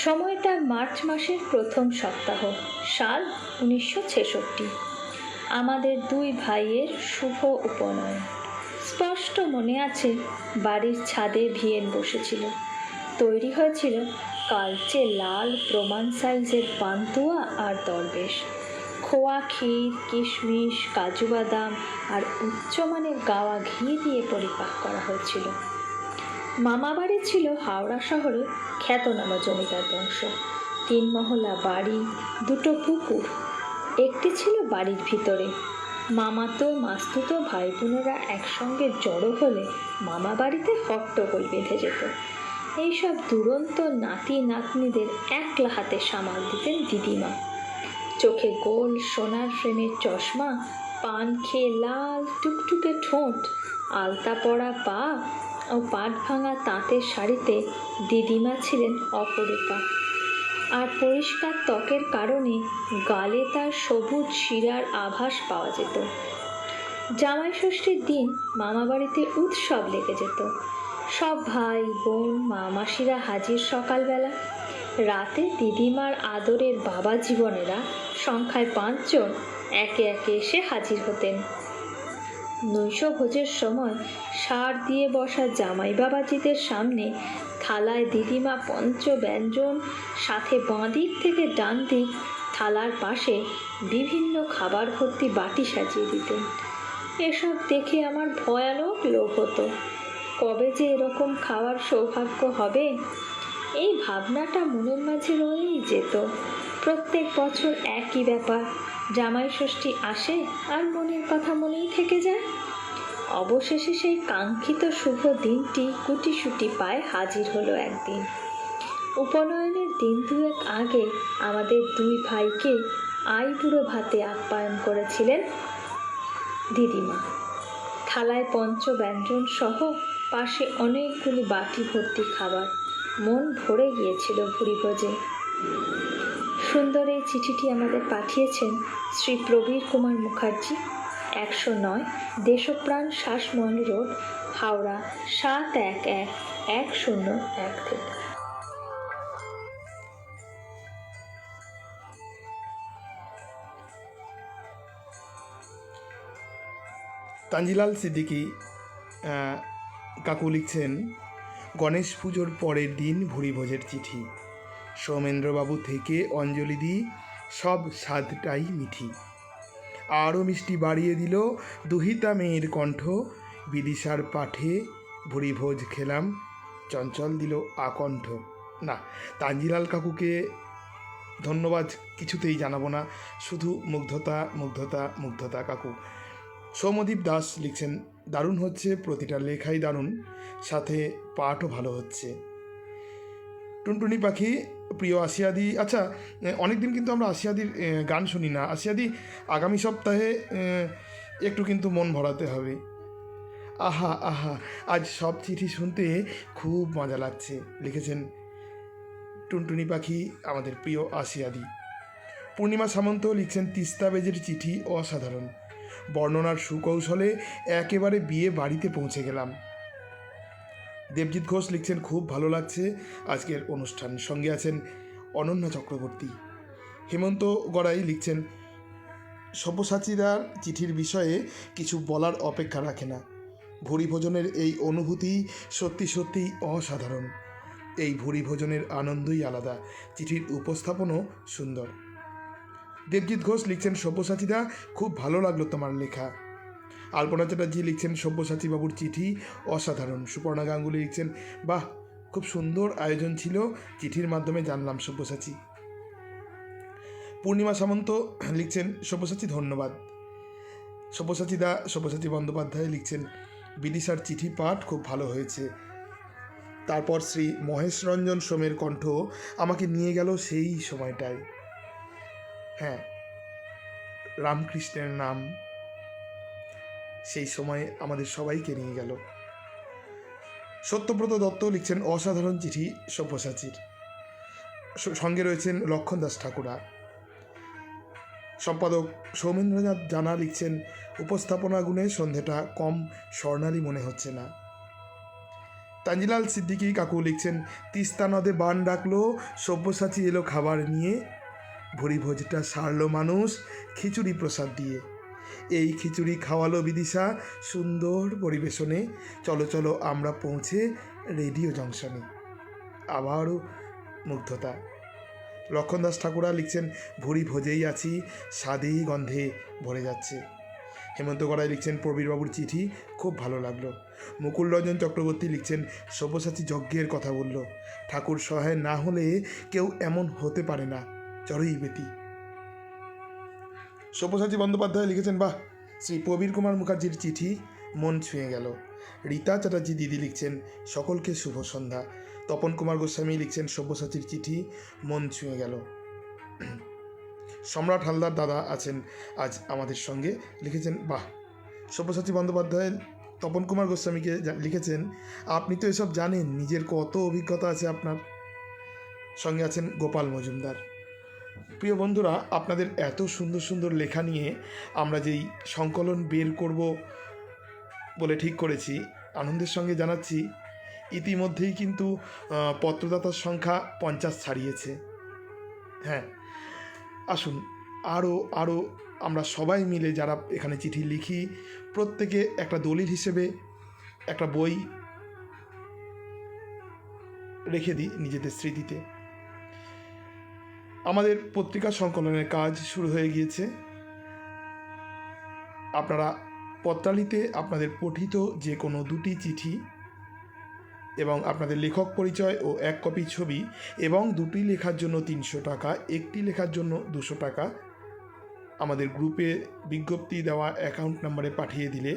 সময়টা মার্চ মাসের প্রথম সপ্তাহ, সাল 1966। আমাদের দুই ভাইয়ের শুভ উপনয়ন। স্পষ্ট মনে আছে, বাড়ির ছাদে ভিয়েন বসেছিল। তৈরি হয়েছিল কালচে লাল প্রমাণ সাইজের পান্তুয়া আর দরবেশ। খোয়া ক্ষীর, কিশমিশ, কাজু বাদাম আর উচ্চমানের গাওয়া ঘি দিয়ে পরিপাক করা হয়েছিল। মামাবাড়ি ছিল হাওড়া শহরে খ্যাতনামা জমিদার বংশ। 3 মহলা বাড়ি, 2টো পুকুর। একটি ছিল বাড়ির ভিতরে। মামাতো মাস্তুতো ভাই বোনেরা একসঙ্গে জড়ো হলে মামা বাড়িতে হট্টগোল বেঁধে যেত। এইসব দুরন্ত নাতি নাতনিদের একলা হাতে সামাল দিতেন দিদিমা। চোখে গোল সোনার ফ্রেমের চশমা, পান খেয়ে লাল টুকটুকে ঠোঁট, আলতা পরা পা ও পাট ভাঙা তাঁতের শাড়িতে দিদিমা ছিলেন অপরূপা। আর পরিষ্কার ত্বকের কারণে গালে তার সবুজ শিরার আভাস পাওয়া যেত। জামাই ষষ্ঠীর দিন মামাবাড়িতে উৎসব লেগে যেত। সব ভাই বোন মামাসিরা হাজির সকালবেলা। রাতে দিদিমার আদরের বাবা জীবনেরা সংখ্যায় 5 জন একে একে এসে হাজির হতেন। নৈশ ভোজের সময় সার দিয়ে বসা জামাই বাবাজিদের সামনে থালায় দিদিমা পঞ্চ ব্যঞ্জন, সাথে বাঁ দিক থেকে ডান দিক থালার পাশে বিভিন্ন খাবার ভর্তি বাটি সাজিয়ে দিতেন। এসব দেখে আমার ভয়ানক লোভ হতো। কবে যে এরকম খাওয়ার সৌভাগ্য হবে, এই ভাবনাটা মনের মাঝে রয়েই যেত। প্রত্যেক বছর একই ব্যাপার, জামাই ষষ্ঠী আসে আর মনের কথা মনেই থেকে যায়। অবশেষে সেই কাঙ্ক্ষিত শুভ দিনটি গুটিসুটি পায়ে হাজির হলো একদিন। উপনয়নের দিন 2 আগে আমাদের দুই ভাইকে আইবুড়ো ভাতে আপ্যায়ন করেছিলেন দিদিমা। থালায় পঞ্চ ব্যঞ্জন সহ পাশে অনেকগুলি বাটি ভর্তি খাবার। মন ভরে গিয়েছিল ভুরিভোজে। সুন্দর এই চিঠিটি আমাদের পাঠিয়েছেন শ্রী প্রবীর কুমার মুখার্জি, 109 দেশপ্রাণ শ্বাসমূল রোড, হাওড়া 711101 থেকে। তানজিলাল সিদ্দিকী কাকু লিখছেন, গণেশ পুজোর পরের দিন ভুরিভোজের চিঠি। সৌমেন্দ্রবাবু থেকে অঞ্জলি দিই, সব স্বাদটাই মিঠি। আরও মিষ্টি বাড়িয়ে দিল দুহিতা মেয়ের কণ্ঠ। বিদিশার পাঠে ভুরিভোজ খেলাম, চঞ্চল দিল আকণ্ঠ। না, তানজিলাল কাকুকে ধন্যবাদ কিছুতেই জানাবো না, শুধু মুগ্ধতা মুগ্ধতা মুগ্ধতা কাকু। সৌমদীপ দাস লিখছেন, দারুণ হচ্ছে, প্রতিটা লেখাই দারুণ, সাথে পাঠও ভালো হচ্ছে। টুনটুনি পাখি, প্রিয় আসিয়াদি। আচ্ছা, অনেক দিন কিন্তু আমরা আসিয়াদির গান শুনি না। আসিয়াদি, আগামী সপ্তাহে একটু কিন্তু মন ভরাতে হবে। আহা আহা, আজ সব চিঠি শুনতে খুব মজা লাগছে, লিখেছেন টুনটুনি পাখি, আমাদের প্রিয় আসিয়াদি। পূর্ণিমা সামন্ত লিখছেন, তিস্তা বেজের চিঠি অসাধারণ, বর্ণনার সুকৌশলে একেবারে বিয়ে বাড়িতে পৌঁছে গেলাম। দেবজিৎ ঘোষ লিখছেন, খুব ভালো লাগছে আজকের অনুষ্ঠান, সঙ্গে আছেন অনন্যা চক্রবর্তী। হেমন্ত গড়াই লিখছেন, সব্যসাচীদার চিঠির বিষয়ে কিছু বলার অপেক্ষা রাখে না। ভুরিভোজনের এই অনুভূতি সত্যি সত্যি অসাধারণ। এই ভুরিভোজনের আনন্দই আলাদা, চিঠির উপস্থাপনও সুন্দর। দেবজিৎ ঘোষ লিখছেন, সব্যসাচীদা, খুব ভালো লাগলো তোমার লেখা। আলপনা চ্যাটার্জি লিখছেন, সব্যসাচী বাবুর চিঠি অসাধারণ। সুপর্ণা গাঙ্গুলি লিখছেন, বাহ, খুব সুন্দর আয়োজন ছিল, চিঠির মাধ্যমে জানলাম সব্যসাচী। পূর্ণিমা সামন্ত লিখছেন, সব্যসাচী ধন্যবাদ। সব্যসাচী বন্দ্যোপাধ্যায় লিখছেন, বিদিশার চিঠি পাঠ খুব ভালো হয়েছে। তারপর শ্রী মহেশ রঞ্জন সোমের কণ্ঠ আমাকে নিয়ে গেল সেই সময়টায়। হ্যাঁ, রামকৃষ্ণের নাম সেই সময়ে আমাদের সবাইকে নিয়ে গেল। সত্যব্রত দত্ত লিখছেন অসাধারণ চিঠি সব্যসাচীর। সঙ্গে রয়েছেন লক্ষণ দাস ঠাকুরা। সম্পাদক সৌমেন্দ্রনাথ জানা লিখছেন উপস্থাপনা গুণে সন্ধেটা কম স্বর্ণালী মনে হচ্ছে না। তানজিলাল সিদ্দিকী কাকু লিখছেন তিস্তা নদে বান ডাকলো, সব্যসাচী এলো খাবার নিয়ে, ভুরি ভোজটা সারলো মানুষ খিচুড়ি প্রসাদ দিয়ে, এই খিচুড়ি খাওয়ালো বিদিশা সুন্দর পরিবেশনে, চলো চলো আমরা পৌঁছে রেডিও জংশনে। আবারও মুগ্ধতা। লক্ষণ দাস ঠাকুরা লিখছেন ভুরি ভোজেই আছি, স্বাদেই গন্ধে ভরে যাচ্ছে। হেমন্ত গড়াই লিখছেন প্রবীরবাবুর চিঠি খুব ভালো লাগলো। মুকুল রঞ্জন চক্রবর্তী লিখছেন সব্যসাচী যজ্ঞের কথা বলল, ঠাকুর সহায় না হলে কেউ এমন হতে পারে না, চড়ই বেটি। সব্যসাচী বন্দ্যোপাধ্যায় লিখেছেন বাহ, শ্রী প্রবীর কুমার মুখার্জির চিঠি মন ছুঁয়ে গেল। রীতা চ্যাটার্জি দিদি লিখছেন সকলকে শুভ সন্ধ্যা। তপন কুমার গোস্বামী লিখছেন সব্যসাচীর চিঠি মন ছুঁয়ে গেল। সম্রাট হালদার দাদা আছেন আজ আমাদের সঙ্গে, লিখেছেন বাহ। সব্যসাচী বন্দ্যোপাধ্যায় তপন কুমার গোস্বামীকে লিখেছেন আপনি তো এসব জানেন, নিজের কত অভিজ্ঞতা আছে আপনার। সঙ্গে আছেন গোপাল মজুমদার। প্রিয় বন্ধুরা, আপনাদের এত সুন্দর সুন্দর লেখা নিয়ে আমরা যেই সংকলন বের করব বলে ঠিক করেছি, আনন্দের সঙ্গে জানাচ্ছি ইতিমধ্যেই কিন্তু পত্রদাতার সংখ্যা 50 ছাড়িয়েছে। হ্যাঁ, আসুন আরও আমরা সবাই মিলে যারা এখানে চিঠি লিখি প্রত্যেকে একটা দলিল হিসেবে একটা বই রেখে দিই নিজেদের স্মৃতিতে। আমাদের পত্রিকা সংকলনের কাজ শুরু হয়ে গিয়েছে। আপনারা পত্রালিতে আপনাদের পঠিত যে কোনো 2টি চিঠি এবং আপনাদের লেখক পরিচয় ও 1 কপি ছবি এবং 2টি লেখার জন্য 300 টাকা, 1টি লেখার জন্য 200 টাকা আমাদের গ্রুপে বিজ্ঞপ্তি দেওয়া অ্যাকাউন্ট নাম্বারে পাঠিয়ে দিলে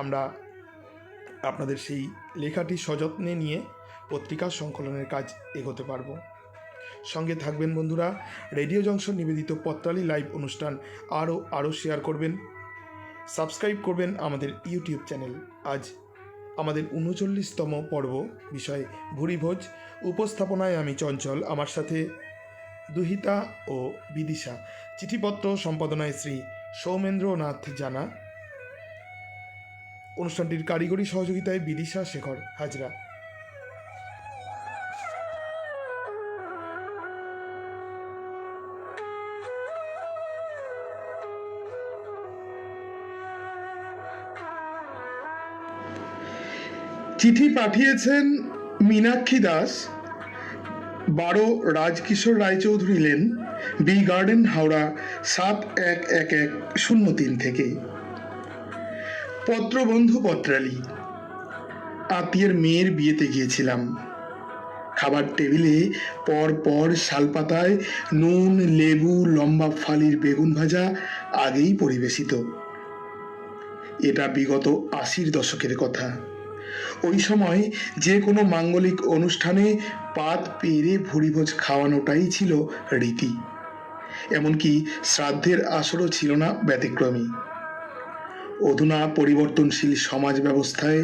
আমরা আপনাদের সেই লেখাটি সযত্নে নিয়ে পত্রিকা সংকলনের কাজ এগোতে পারবো। সঙ্গে থাকবেন বন্ধুরা। রেডিও জংশন নিবেদিত পত্রালি লাইভ অনুষ্ঠান আরও শেয়ার করবেন, সাবস্ক্রাইব করবেন আমাদের ইউটিউব চ্যানেল। আজ আমাদের 39তম পর্ব, বিষয় ভুরিভোজ। উপস্থাপনায় আমি চঞ্চল, আমার সাথে দুহিতা ও বিদিশা। চিঠিপত্র সম্পাদনায় শ্রী সৌমেন্দ্রনাথ জানা। অনুষ্ঠানটির কারিগরি সহযোগিতায় বিদিশা শেখর হাজরা। চিঠি পাঠিয়েছেন Meenakshi Das, 12 Rajkishore Raychaudhuri lane, B garden, Howrah 711103 থেকে। পত্রবন্ধু পত্রালি। আত্মীয়ের মেয়ের বিয়েতে গিয়েছিলাম। খাবার টেবিলে পর পর শালপাতায় নুন, লেবু, লম্বা ফালির বেগুন ভাজা আগেই পরিবেশিত। এটা বিগত 80-র দশকের কথা। ওই সময় যে কোনো মাঙ্গলিক অনুষ্ঠানে পাত পেরে ভুরিভোজ খাওয়ানোটাই ছিল রীতি। এমনকি শ্রাদ্ধের আসরও ছিল না ব্যতিক্রমী। অধুনা পরিবর্তনশীল সমাজ ব্যবস্থায়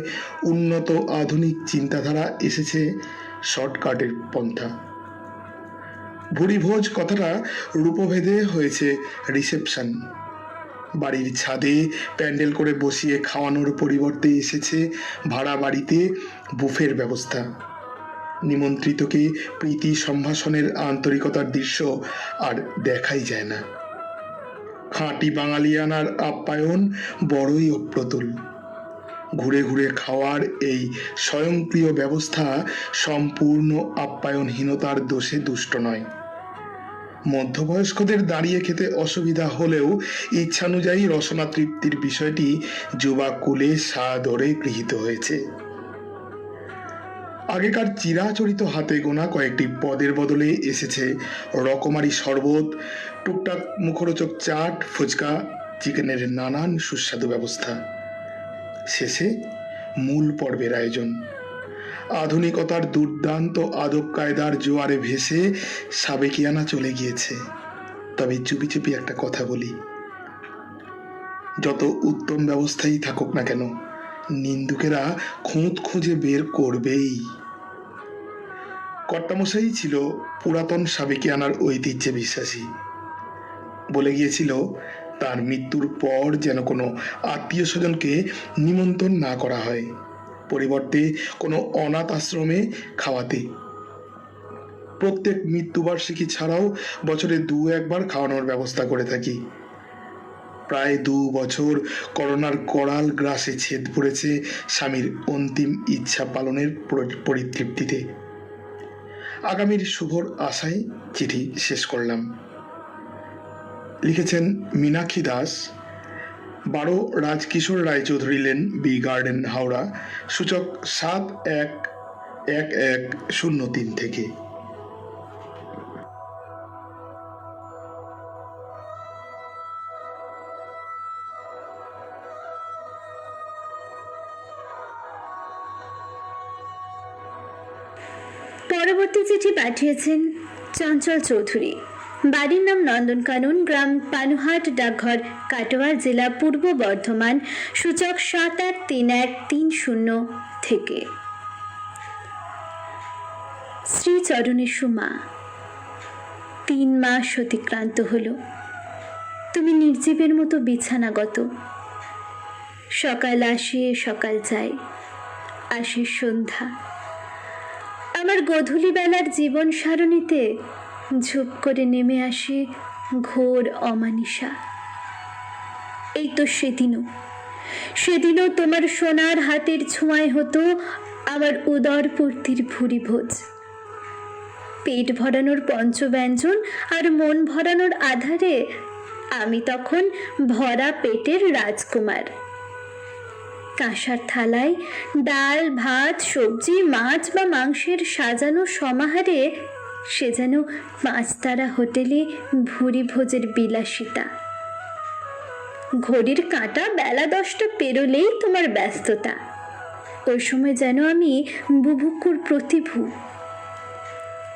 উন্নত আধুনিক চিন্তাধারা এসেছে শর্টকাটের পন্থা। ভুরিভোজ কথাটা রূপভেদে হয়েছে রিসেপশন। বাড়ির ছাদে প্যান্ডেল করে বসিয়ে খাওয়ানোর পরিবর্তে এসেছে ভাড়া বাড়িতে বুফের ব্যবস্থা। নিমন্ত্রিতকে প্রীতি সম্ভাষণের আন্তরিকতার দৃশ্য আর দেখাই যায় না। খাঁটি বাঙালিয়ানার আপ্যায়ন বড়ই অপ্রতুল। ঘুরে ঘুরে খাওয়ার এই স্বয়ংক্রিয় ব্যবস্থা সম্পূর্ণ আপ্যায়নহীনতার দোষে দুষ্ট নয়। মধ্যবয়স্কদের দাঁড়িয়ে খেতে অসুবিধা হলেও ইচ্ছানুযায়ী রসনা তৃপ্তির বিষয়টি যুবা কুলে সাদরে গৃহীত হয়েছে। আগেকার চিরাচরিত হাতে গোনা কয়েকটি পদের বদলে এসেছে রকমারি শরবত, টুকটাক মুখরোচক চাট, ফুচকা, চিকেনের নানান সুস্বাদু ব্যবস্থা। শেষে মূল পর্বের আয়োজন। আধুনিকতার দুর্দান্ত আদব কায়দার জোয়ারে ভেসে সাবেকিয়ানা চলে গিয়েছে। তবে চুপি চুপি একটা কথা বলি, যত উত্তম ব্যবস্থাই থাকুক না কেন, নিন্দুকেরা খুঁত খুঁজে বের করবেই। কর্তামশাই ছিল পুরাতন সাবেকিয়ানার ঐতিহ্যে বিশ্বাসী। বলে গিয়েছিল তার মৃত্যুর পর যেন কোনো আত্মীয় স্বজনকে নিমন্ত্রণ না করা হয়, পরিবর্তে কোনো অনাথ আশ্রমে খাওয়াতে। প্রত্যেক মৃত্যুবার্ষিকী ছাড়াও বছরে 2-1 বার খাওয়ানোর ব্যবস্থা করে থাকি। প্রায় 2 বছর করোনার করাল গ্রাসে ছেদ পড়েছে স্বামীর অন্তিম ইচ্ছা পালনের পরিতৃপ্তিতে। আগামীর শুভর আশায় চিঠি শেষ করলাম। লিখেছেন Meenakshi Das, 12 Rajkishore Raychaudhuri lane, B garden, Howrah, সূচক 7/1/1103 থেকে। পরবর্তী চিঠি পাঠিয়েছেন চঞ্চল চৌধুরী। বাড়ির নাম নন্দনকানন, গ্রাম পানুহাট, ডাকঘর কাটোয়া, জেলা পূর্ব বর্ধমান, সূচক 7/1/3130 থেকে। শ্রীচরণের সুমা, 3 মাস অতিক্রান্ত হলো। তুমি নির্জীবের মতো বিছানাগত। সকাল আসে, সকাল যায়, আসে সন্ধ্যা। আমার গধূলি বেলার জীবন সারণীতে ঝুপ করে নেমে আসে ঘোর অমানিসা। এই তো সেদিনও তোমার সোনার হাতের ছোঁয়ায় হতো আমার উদরপূর্তির ভুরি ভোজ। পেট ভরানোর পঞ্চব্যঞ্জন আর মন ভরানোর আধারে আমি তখন ভরা পেটের রাজকুমার। কাঁসার থালায় ডাল, ভাত, সবজি, মাছ বা মাংসের সাজানো সমাহারে সে যেন 5 তারা হোটেলে ভুরি ভোজের বিলাসিতা। ঘড়ির কাঁটা বেলা 10টা পেরোলেই তোমার ব্যস্ততা। ওই সময় যেন আমি বুভুক্ষুর প্রতিভু।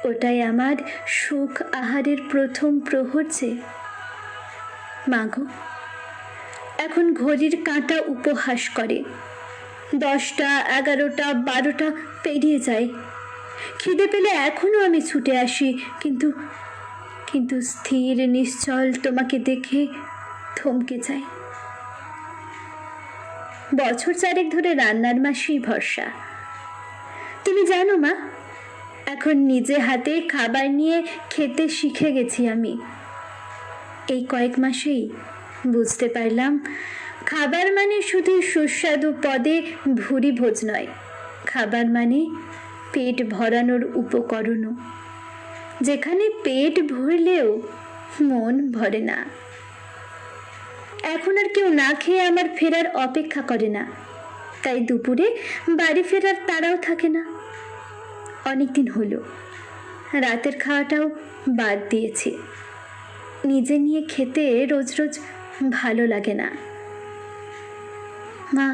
ওটাই আমার সুখ আহারের প্রথম প্রহর যে। মাগো, এখন ঘড়ির কাঁটা উপহাস করে। 10টা, 11টা, 12টা পেরিয়ে যায়। খিদে পেলে এখনো আমি ছুটে আসি, কিন্তু স্থির নিশ্চল তোমাকে দেখে থমকে যাই। বছর 4 ধরে রান্নার মাসেই ভরসা। তুমি জানো মা, এখন নিজে হাতে খাবার নিয়ে খেতে শিখে গেছি আমি। এই কয়েক মাসেই বুঝতে পারলাম, খাবার মানে শুধু সুস্বাদু পদে ভুরি ভোজ নয়, খাবার মানে পেট ভরানোর উপকরণও, যেখানে পেট ভরলেও মন ভরে না। এখন আর কেউ না খেয়ে আমার ফেরার অপেক্ষা করে না, তাই দুপুরে বাড়ি ফেরার তাড়াও থাকে না। অনেকদিন হলো রাতের খাওয়াটাও বাদ দিয়েছি। নিজে নিয়ে খেতে রোজ রোজ ভালো লাগে না। মা,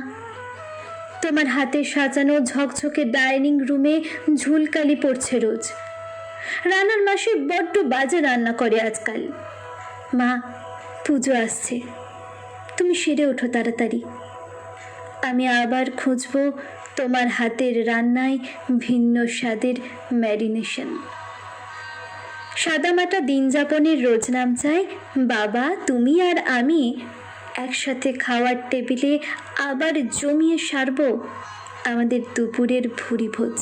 তোমার হাতে সাজানো ঝকঝকে ডাইনিং রুমে ঝুলকালি পড়ছে রোজ। রান্নার মাসে বড্ড বাজে রান্না করে আজকাল। মা, পুজো আসছে, তুমি সেরে ওঠো তাড়াতাড়ি। আমি আবার খুঁজবো তোমার হাতের রান্নায় ভিন্ন স্বাদের ম্যারিনেশন। সাদামাটা দিন যাপনের রোজ নাম চাই বাবা, তুমি আর আমি একসাথে খাওয়ার টেবিলে আবার জমিয়ে সারবো আমাদের দুপুরের ভুরি ভোজ।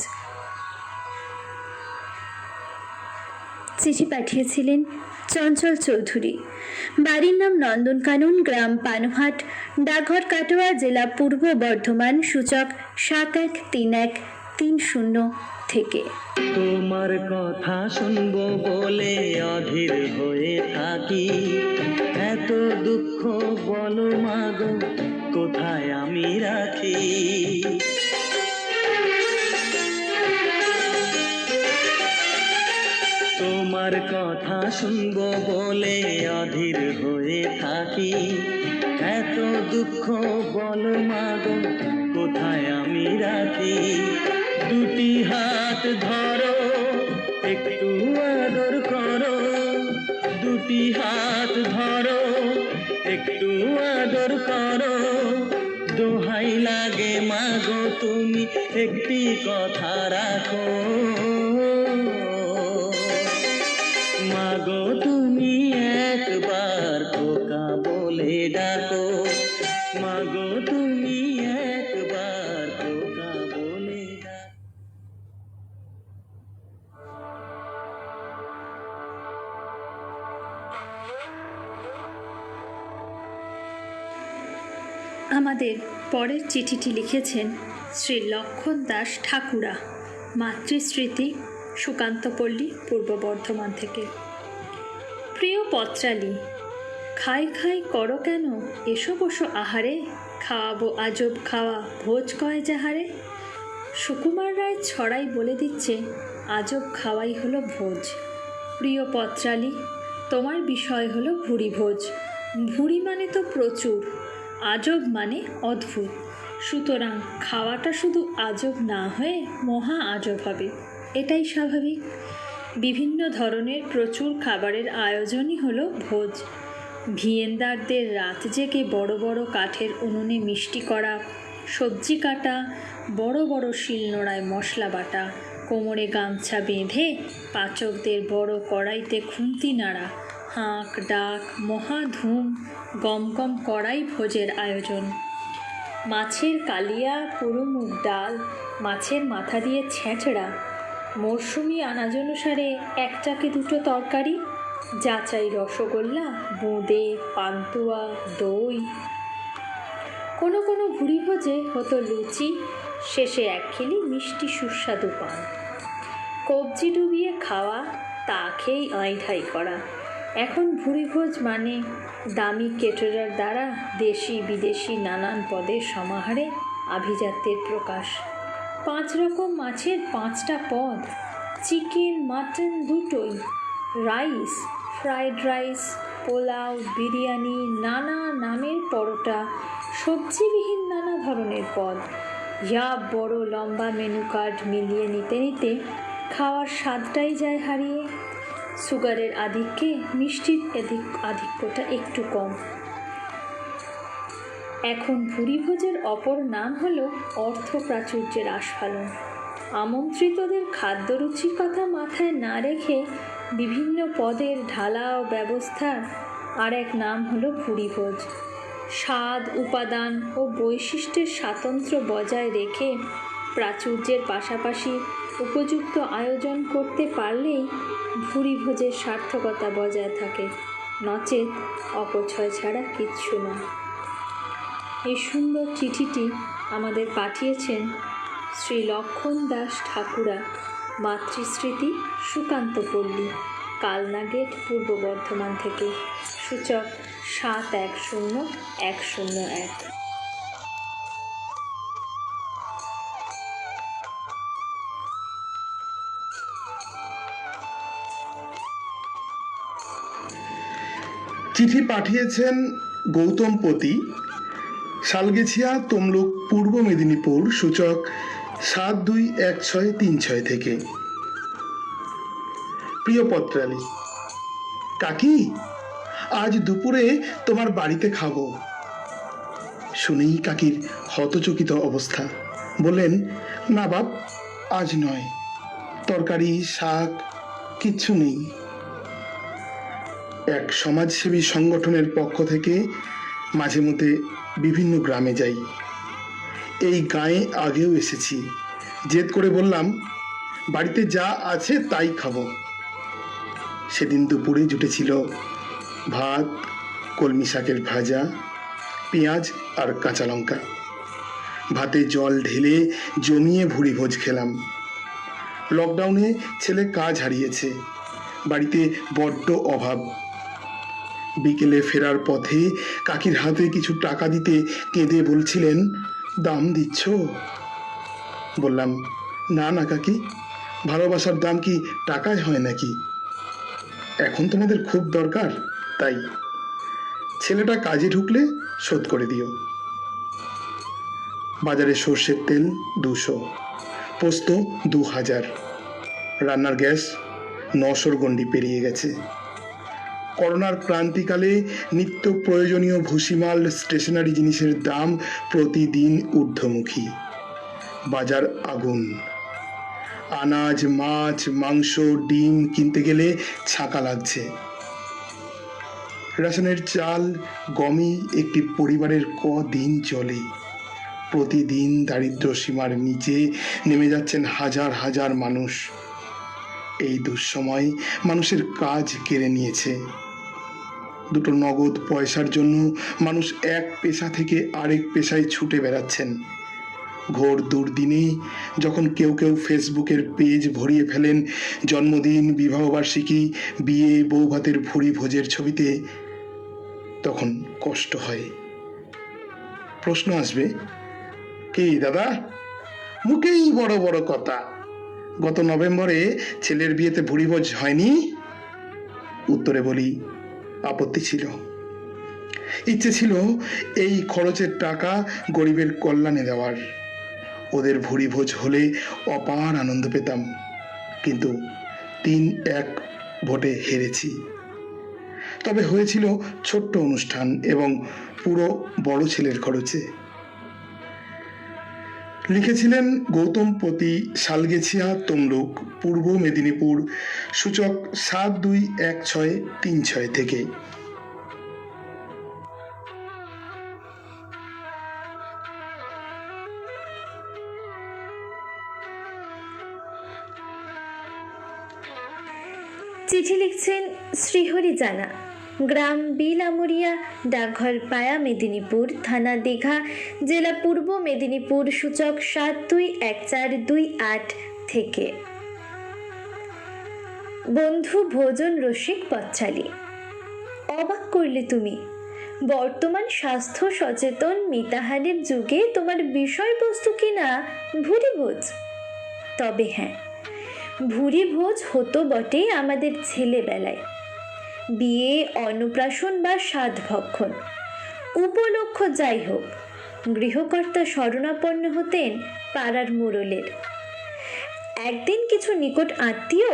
চিঠি পাঠিয়েছিলেন চঞ্চল চৌধুরী। বাড়ির নাম নন্দনকানন, গ্রাম পানুহাট, ডাকঘর কাটোয়া, জেলা পূর্ব বর্ধমান, সূচক 7/1/3130 থেকে। তোমার কথা শুনবো বলে অধীর হয়ে থাকি, এত দুঃখ বলো মাগো কোথায় আমি রাখি। তোমার কথা শুনবো বলে অধীর হয়ে থাকি, এত দুঃখ বলো মাগো কোথায় আমি রাখি। দুটি হাত ধরো, একটু আদর করো, দুটি হাত ধরো, একটু একটু আদর করো, দোহাই লাগে মাগো তুমি একটি কথা রাখো। মাগো তুমি একবার খোকা বলে ডাকো, মাগো তুমি একবার খোকা বলে ডাকো। আমাদের পরের চিঠিটি লিখেছেন শ্রী লক্ষণ দাস ঠাকুরা, মাতৃস্মৃতি, সুকান্তপল্লী, পূর্ব বর্ধমান থেকে। প্রিয় পত্রালী, খাই খাই করো কেন, এসো বসো আহারে, খাওয়াবো আজব খাওয়া, ভোজ কয় যাহারে। সুকুমার রায় ছড়াই বলে দিচ্ছে আজব খাওয়াই হলো ভোজ। প্রিয় পত্রালী, তোমার বিষয় হলো ভুরি ভোজ। ভুরি মানে তো প্রচুর, আজব মানে অদ্ভুত, সুতরাং খাওয়াটা শুধু আজব না হয়ে মহা আজব হবে, এটাই স্বাভাবিক। বিভিন্ন ধরনের প্রচুর খাবারের আয়োজনই হলো ভোজ। ভিয়েন্দারদের রাত জেগে বড় বড় কাঠের উনুনে মিষ্টি করা, সবজি কাটা, বড় বড় শিলনোড়ায় মশলা বাটা, কোমরে গামছা বেঁধে পাচকদের বড় কড়াইতে খুন্তি নাড়া, হাঁক ডাক, মহা ধুম গম গম কড়াই ভোজের আয়োজন। মাছের কালিয়া, পুরো মুগ ডাল, মাছের মাথা দিয়ে ছেঁচড়া, মরশুমি আনাজ অনুসারে একটাকে দুটো তরকারি, যাচাই রসগোল্লা, বোঁদে, পান্তুয়া, দই। কোনো কোনো ভুরি ভোজে হতো লুচি, শেষে একখিলি মিষ্টি সুস্বাদু পান। কবজি ডুবিয়ে খাওয়া, তা খেয়েই আঁইঢাই করা। এখন ভুরি ভোজ মানে দামি কেটারার দ্বারা দেশি বিদেশি নানান পদের সমাহারে আভিজাত্যের প্রকাশ। 5 রকম মাছের 5টা পদ, চিকেন মাটন দুটোই, rice, fried rice, pulao, biryani, নানা নামের পরোটা, সবজিবিহীন নানা ধরনের পদ। ইয়া বড় লম্বা মেনু কার্ড মিলিয়ে নিতে নিতে খাওয়ার স্বাদটাই যায় হারিয়ে। সুগারের আধিক্যে মিষ্টির আধিক্যটা একটু কম। এখন ভুরি ভোজের অপর নাম হলো অর্থপ্রাচুর্যের আস্ফালন। আমন্ত্রিতদের খাদ্যরুচির কথা মাথায় না রেখে বিভিন্ন পদের ঢালাও ব্যবস্থার আর এক নাম হলো ভুরি ভোজ। স্বাদ, উপাদান ও বৈশিষ্ট্যের স্বাতন্ত্র্য বজায় রেখে প্রাচুর্যের পাশাপাশি উপযুক্ত আয়োজন করতে পারলেই ভুরি ভোজের সার্থকতা বজায় থাকে, নচেত অপচয় ছাড়া কিচ্ছু না। এই সুন্দর চিঠিটি আমাদের পাঠিয়েছেন শ্রী লক্ষণ দাস ঠাকুরা, মাতৃস্মৃতি, সুকান্তপল্লী, কালনা গেট, পূর্ব বর্ধমান থেকে। সূচক 710101। চিঠি পাঠিয়েছেন গৌতম পতি, শালগেছিয়া, তমলুক, পূর্ব মেদিনীপুর। সূচক 721636 থেকে। প্রিয় পত্রালী, কাকি, আজ দুপুরে তোমার বাড়িতে খাবো। শুনেই কাকির হতচকিত অবস্থা। বললেন, না বাপ, আজ নয়, তরকারি শাক কিচ্ছু নেই। এক সমাজসেবী সংগঠনের পক্ষ থেকে মাঝে মধ্যে বিভিন্ন গ্রামে যাই। এই গাঁয়ে আগেও এসেছি। জেদ করে বললাম, বাড়িতে যা আছে তাই খাবো। সেদিন দুপুরে জুটেছিল ভাত, কলমি শাকের ভাজা, পেঁয়াজ আর কাঁচা লঙ্কা। ভাতে জল ঢেলে জমিয়ে ভুরি ভোজ খেলাম। লকডাউনে ছেলে কাজ হারিয়েছে, বাড়িতে বড্ড অভাব। বিকেলে ফেরার পথে কাকির হাতে কিছু টাকা দিতে কেঁদে বলছিলেন, দাম দিচ্ছ? বললাম, না না কাকি, ভালোবাসার দাম কি টাকায় হয় নাকি? এখন তোমাদের খুব দরকার, তাই ছেলেটা কাজে ঢুকলে শোধ করে দিও। বাজারে সর্ষের তেল 200, পোস্ত 2000, রান্নার গ্যাস 900 গণ্ডি পেরিয়ে গেছে। করোনার ক্রান্তিকালে নিত্য প্রয়োজনীয় ভুসিমাল স্টেশনারি জিনিসের দাম প্রতিদিন ঊর্ধ্বমুখী। বাজার আগুন। আনাজ, মাছ, মাংস, ডিম কিনতে গেলে ছাকা লাগছে। রেশনের চাল, গমই একটি পরিবারের কদিন চলে। প্রতিদিন দারিদ্র্য সীমার নিচে নেমে যাচ্ছেন হাজার হাজার মানুষ। এই দুঃসময় মানুষের কাজ কেড়ে নিয়েছে। দুটো নগদ পয়সার জন্য মানুষ এক পেশা থেকে আরেক পেশায় ছুটে বেড়াচ্ছেন। ঘোর দুর্দিনে যখন কেউ কেউ ফেসবুকের পেজ ভরিয়ে ফেলেন জন্মদিন, বিবাহবার্ষিকী, বিয়ে, বৌভাতের ভুরি ভোজের ছবিতে, তখন কষ্ট হয়। প্রশ্ন আসবে, কি দাদা, মুখেই বড় বড় কথা, গত নভেম্বরে ছেলের বিয়েতে ভুরিভোজ হয়নি? উত্তরে বলি, আপত্তি ছিল। ইচ্ছে ছিল এই খরচের টাকা গরিবের কল্যাণে দেওয়ার। ওদের ভুরিভোজ হলে অপার আনন্দ পেতাম, কিন্তু 3-1 ভোটে হেরেছি। তবে হয়েছিল ছোট্ট অনুষ্ঠান এবং পুরো বড় ছেলের খরচে। লিখেছিলেন গৌতম পতি, শালগেছিয়া, তমলুক, পূর্ব মেদিনীপুর, সূচক 721636 থেকে। চিঠি লিখছেন শ্রীহরি জানা, গ্রাম বিলামুরিয়া, ডাকঘর পায়া, মেদিনীপুর, থানা দীঘা, জেলা পূর্ব মেদিনীপুর, সূচক 721428 থেকে। বন্ধু ভোজন রসিক পথচালী, অবাক করলে তুমি। বর্তমান স্বাস্থ্য সচেতন মিতাহারের যুগে তোমার বিষয়বস্তু কিনা ভুরিভোজ। তবে হ্যাঁ, ভুরিভোজ হতো বটে আমাদের ছেলেবেলায়। বিয়ে, অন্নপ্রাশন বা সাধভক্ষণ উপলক্ষ যাই হোক, গৃহকর্তা শরণাপন্ন হতেন পাড়ার মোড়লের। একদিন কিছু নিকট আত্মীয়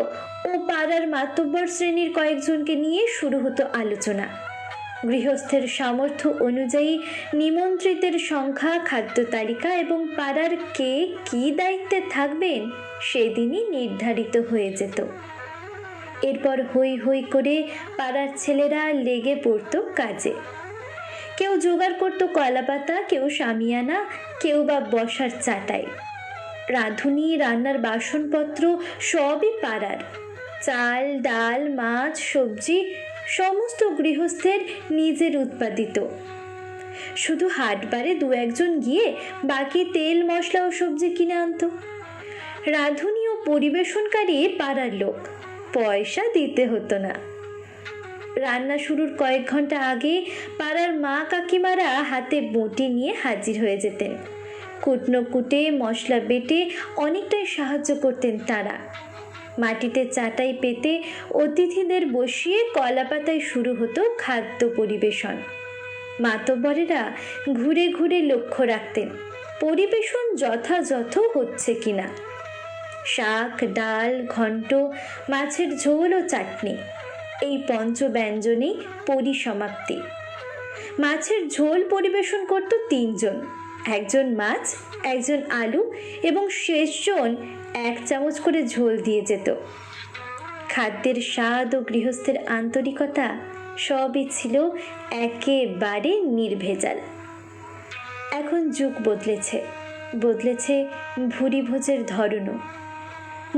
ও পাড়ার মাতব্বর শ্রেণীর কয়েকজনকে নিয়ে শুরু হতো আলোচনা। গৃহস্থের সামর্থ্য অনুযায়ী নিমন্ত্রিতের সংখ্যা, খাদ্য তালিকা এবং পাড়ার কে কী দায়িত্বে থাকবেন সেদিনই নির্ধারিত হয়ে যেত। এরপর হই হই করে পাড়ার ছেলেরা লেগে পড়তো কাজে। কেউ জোগাড় করতো কলাপাতা, কেউ শামিয়ানা, কেউ বা বসার চাটাই। রাঁধুনি, রান্নার বাসনপত্র সবই পাড়ার। চাল, ডাল, মাছ, সবজি সমস্ত গৃহস্থের নিজের উৎপাদিত। শুধু হাটবারে 2-1 গিয়ে বাকি তেল, মশলা ও সবজি কিনে আনতো। রাঁধুনি ও পরিবেশনকারী পাড়ার লোক, পয়সা দিতে হতো না। রান্না শুরুর কয়েক ঘন্টা আগে পাড়ার মা কাকিমারা হাতে বঁটি নিয়ে হাজির হয়ে যেতেন। কুটনো কুটে, মশলা বেটে অনেকটাই সাহায্য করতেন তারা। মাটিতে চাটাই পেতে অতিথিদের বসিয়ে কলাপাতায় শুরু হতো খাদ্য পরিবেশন। মাতব্বরেরা ঘুরে ঘুরে লক্ষ্য রাখতেন পরিবেশন যথাযথ হচ্ছে কিনা। শাক, ডাল, ঘন্ট, মাছের ঝোল ও চাটনি, এই পঞ্চব্যঞ্জনেই পরিসমাপ্তি। মাছের ঝোল পরিবেশন করত 3 জন, একজন মাছ, একজন আলু এবং শেষজন 1 চামচ করে ঝোল দিয়ে যেত। খাদ্যের স্বাদ ও গৃহস্থের আন্তরিকতা সবই ছিল একেবারে নির্ভেজাল। এখন যুগ বদলেছে, বদলেছে ভুরিভোজের ধরনও।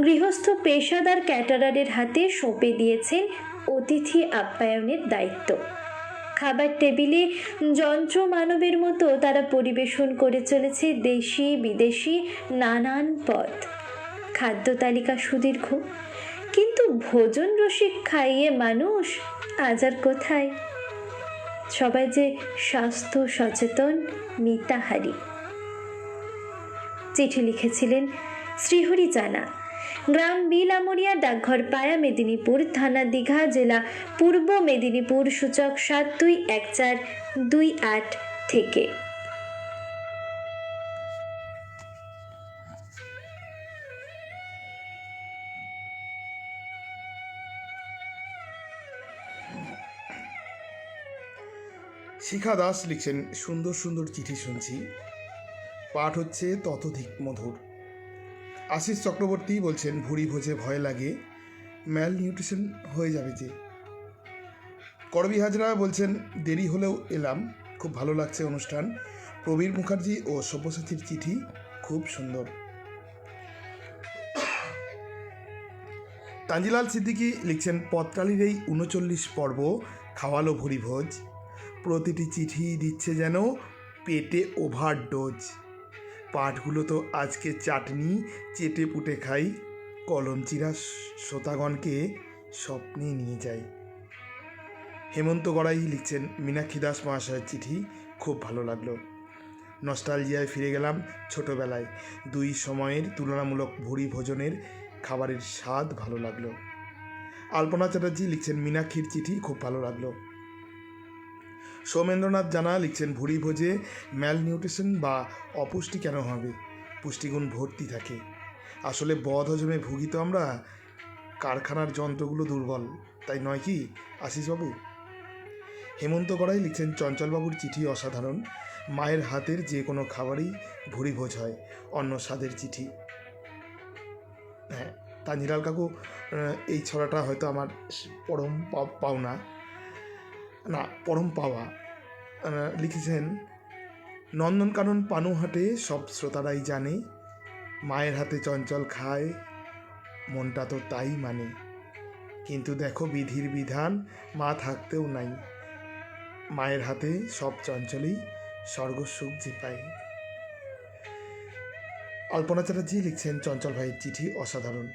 গৃহস্থ পেশাদার ক্যাটারারের হাতে সঁপে দিয়েছেন অতিথি আপ্যায়নের দায়িত্ব। খাবার টেবিলে যন্ত্র মানবের মতো তারা পরিবেশন করে চলেছে দেশি বিদেশি নানান পদ। খাদ্য তালিকা সুদীর্ঘ, কিন্তু ভোজন রসিক খাইয়ে মানুষ আজ আর কোথায়। সবাই যে স্বাস্থ্য সচেতন মিতাহারি। চিঠি লিখেছিলেন শ্রীহরি জানা, গ্রাম বিলামুরিয়া, ডাকঘর পায়া, মেদিনীপুর, থানা দীঘা, জেলা পূর্ব মেদিনীপুর, সূচক 721428 থেকে। শিখা দাস লিখছেন, সুন্দর সুন্দর চিঠি শুনছি, পাঠ হচ্ছে ততোধিক মধুর। আশিস চক্রবর্তী বলছেন, ভুড়ি ভোজে ভয় লাগে, ম্যাল নিউট্রিশন হয়ে যাবে যে। করবি হাজরা বলছেন, দেরি হলেও এলাম, খুব ভালো লাগছে অনুষ্ঠান। প্রবীর মুখার্জি ও সব্যসাচীর চিঠি খুব সুন্দর। তাঞ্জিলাল সিদ্দিকী লিখছেন, পত্রালির এই ৩৯ পর্ব খাওয়ালো ভুরি ভোজ, প্রতিটি চিঠি দিচ্ছে যেন পেটে ওভারডোজ। পাঠগুলো তো আজকে চাটনি চেটে পুটে খাই, কলমচিরা শ্রোতাগণকে স্বপ্নে নিয়ে যাই। হেমন্ত গড়াই লিখছেন, মীনাক্ষী দাস মহাশয়ের চিঠি খুব ভালো লাগলো, নস্টালজিয়ায় ফিরে গেলাম ছোটোবেলায়, দুই সময়ের তুলনামূলক ভুরি ভোজনের খাবারের স্বাদ ভালো লাগলো। আলপনা চ্যাটার্জি লিখছেন, মীনাক্ষীর চিঠি খুব ভালো লাগলো। সৌমেন্দ্রনাথ জানা লিখছেন, ভুরি ভোজে ম্যাল নিউট্রিশন বা অপুষ্টি কেন হবে, পুষ্টিগুণ ভর্তি থাকে। আসলে বদ হজমে ভুগি তো আমরা, কারখানার যন্ত্রগুলো দুর্বল, তাই নয় কি আশিসবাবু? হেমন্ত গড়াই লিখছেন, চঞ্চলবাবুর চিঠি অসাধারণ, মায়ের হাতের যে কোনো খাবারই ভুরি ভোজ হয়, অন্য স্বাদের চিঠি। হ্যাঁ, তাঞ্জিলাল কাকু, এই ছড়াটা হয়তো আমার পরম পাওনা না, পরম পাওয়া। লিখেছেন, নন্দনকানন পানুহাটে সব শ্রোতারাই জানে, মায়ের হাতে চঞ্চল খায়, মনটা তো তাই মানে। কিন্তু দেখো বিধির বিধান, মা থাকতেও নাই, মায়ের হাতে সব চঞ্চলই স্বর্গসুখ যে পায়। আলপনা চ্যাটার্জি লিখছেন, চঞ্চল ভাইয়ের চিঠি অসাধারণ।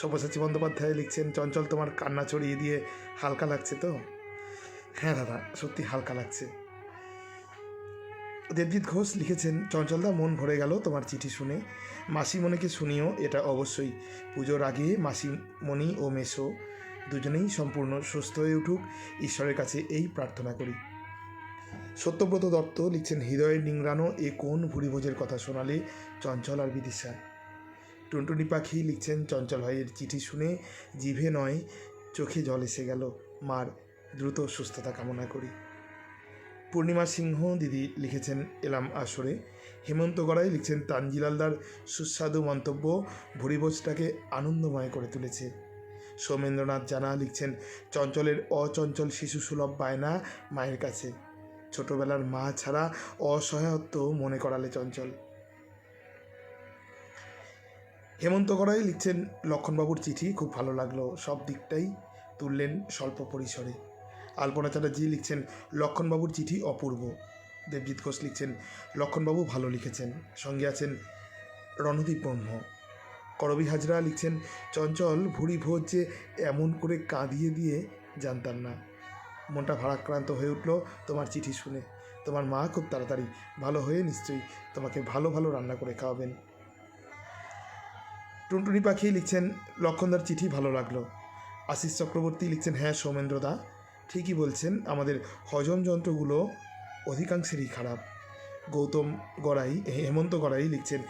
সব্যসাচী বন্দ্যোপাধ্যায় লিখছেন, চঞ্চল তোমার কান্না ছড়িয়ে দিয়ে হালকা লাগছে তো? হ্যাঁ দাদা, সত্যি হালকা লাগছে। দেবজিৎ ঘোষ লিখেছেন, চঞ্চলদা মন ভরে গেল তোমার চিঠি শুনে, মাসিমণিকে শুনিও, এটা অবশ্যই। পুজোর আগে মাসিমণি ও মেসো দুজনেই সম্পূর্ণ সুস্থ হয়ে উঠুক, ঈশ্বরের কাছে এই প্রার্থনা করি। সত্যব্রত দত্ত লিখছেন, হৃদয়ের নিংড়ানো এ কোন ভুরিভোজের কথা শোনালে চঞ্চল আর বিদিশা। টুনটুনি পাখি লিখছেন, চঞ্চল ভাইয়ের চিঠি শুনে জিভে নয় চোখে জল এসে গেল, মার দ্রুত সুস্থতা কামনা করি। পূর্ণিমা সিংহ দিদি লিখেছেন, এলাম আসরে। হেমন্ত গড়াই লিখছেন, তানজিলালদার সুস্বাদু মন্তব্য ভুরিভোজটাকে আনন্দময় করে তুলেছে। সৌমেন্দ্রনাথ জানা লিখছেন, চঞ্চলের অচঞ্চল শিশু সুলভ বায়না মায়ের কাছে, ছোটবেলার মা ছাড়া অসহায়ত্ব মনে করালে চঞ্চল। হেমন্ত গড়াই লিখছেন, লক্ষণবাবুর চিঠি খুব ভালো লাগলো, সব দিকটাই তুললেন স্বল্প পরিসরে। আলপনা চ্যাটার্জি লিখছেন, লক্ষণবাবুর চিঠি অপূর্ব। দেবজিৎ ঘোষ লিখছেন, লক্ষণবাবু ভালো লিখেছেন, সঙ্গে আছেন রণদীপ ব্রহ্ম। করবি হাজরা লিখছেন, চঞ্চল ভুরি ভোজ যে এমন করে কাঁদিয়ে দিয়ে জানতাম না, মনটা ভারাক্রান্ত হয়ে উঠল তোমার চিঠি শুনে। তোমার মা খুব তাড়াতাড়ি ভালো হয়ে নিশ্চয়ই তোমাকে ভালো ভালো রান্না করে খাওয়াবেন। টুনটুনি পাখি লিখছেন, লক্ষণদার চিঠি ভালো লাগলো। আশিস চক্রবর্তী লিখছেন, হ্যাঁ সৌমেন্দ্রদা ঠিকই বলছেন, আমাদের হজম যন্ত্রগুলো অধিকাংশেরই খারাপ। হেমন্ত গড়াই লিখছেন,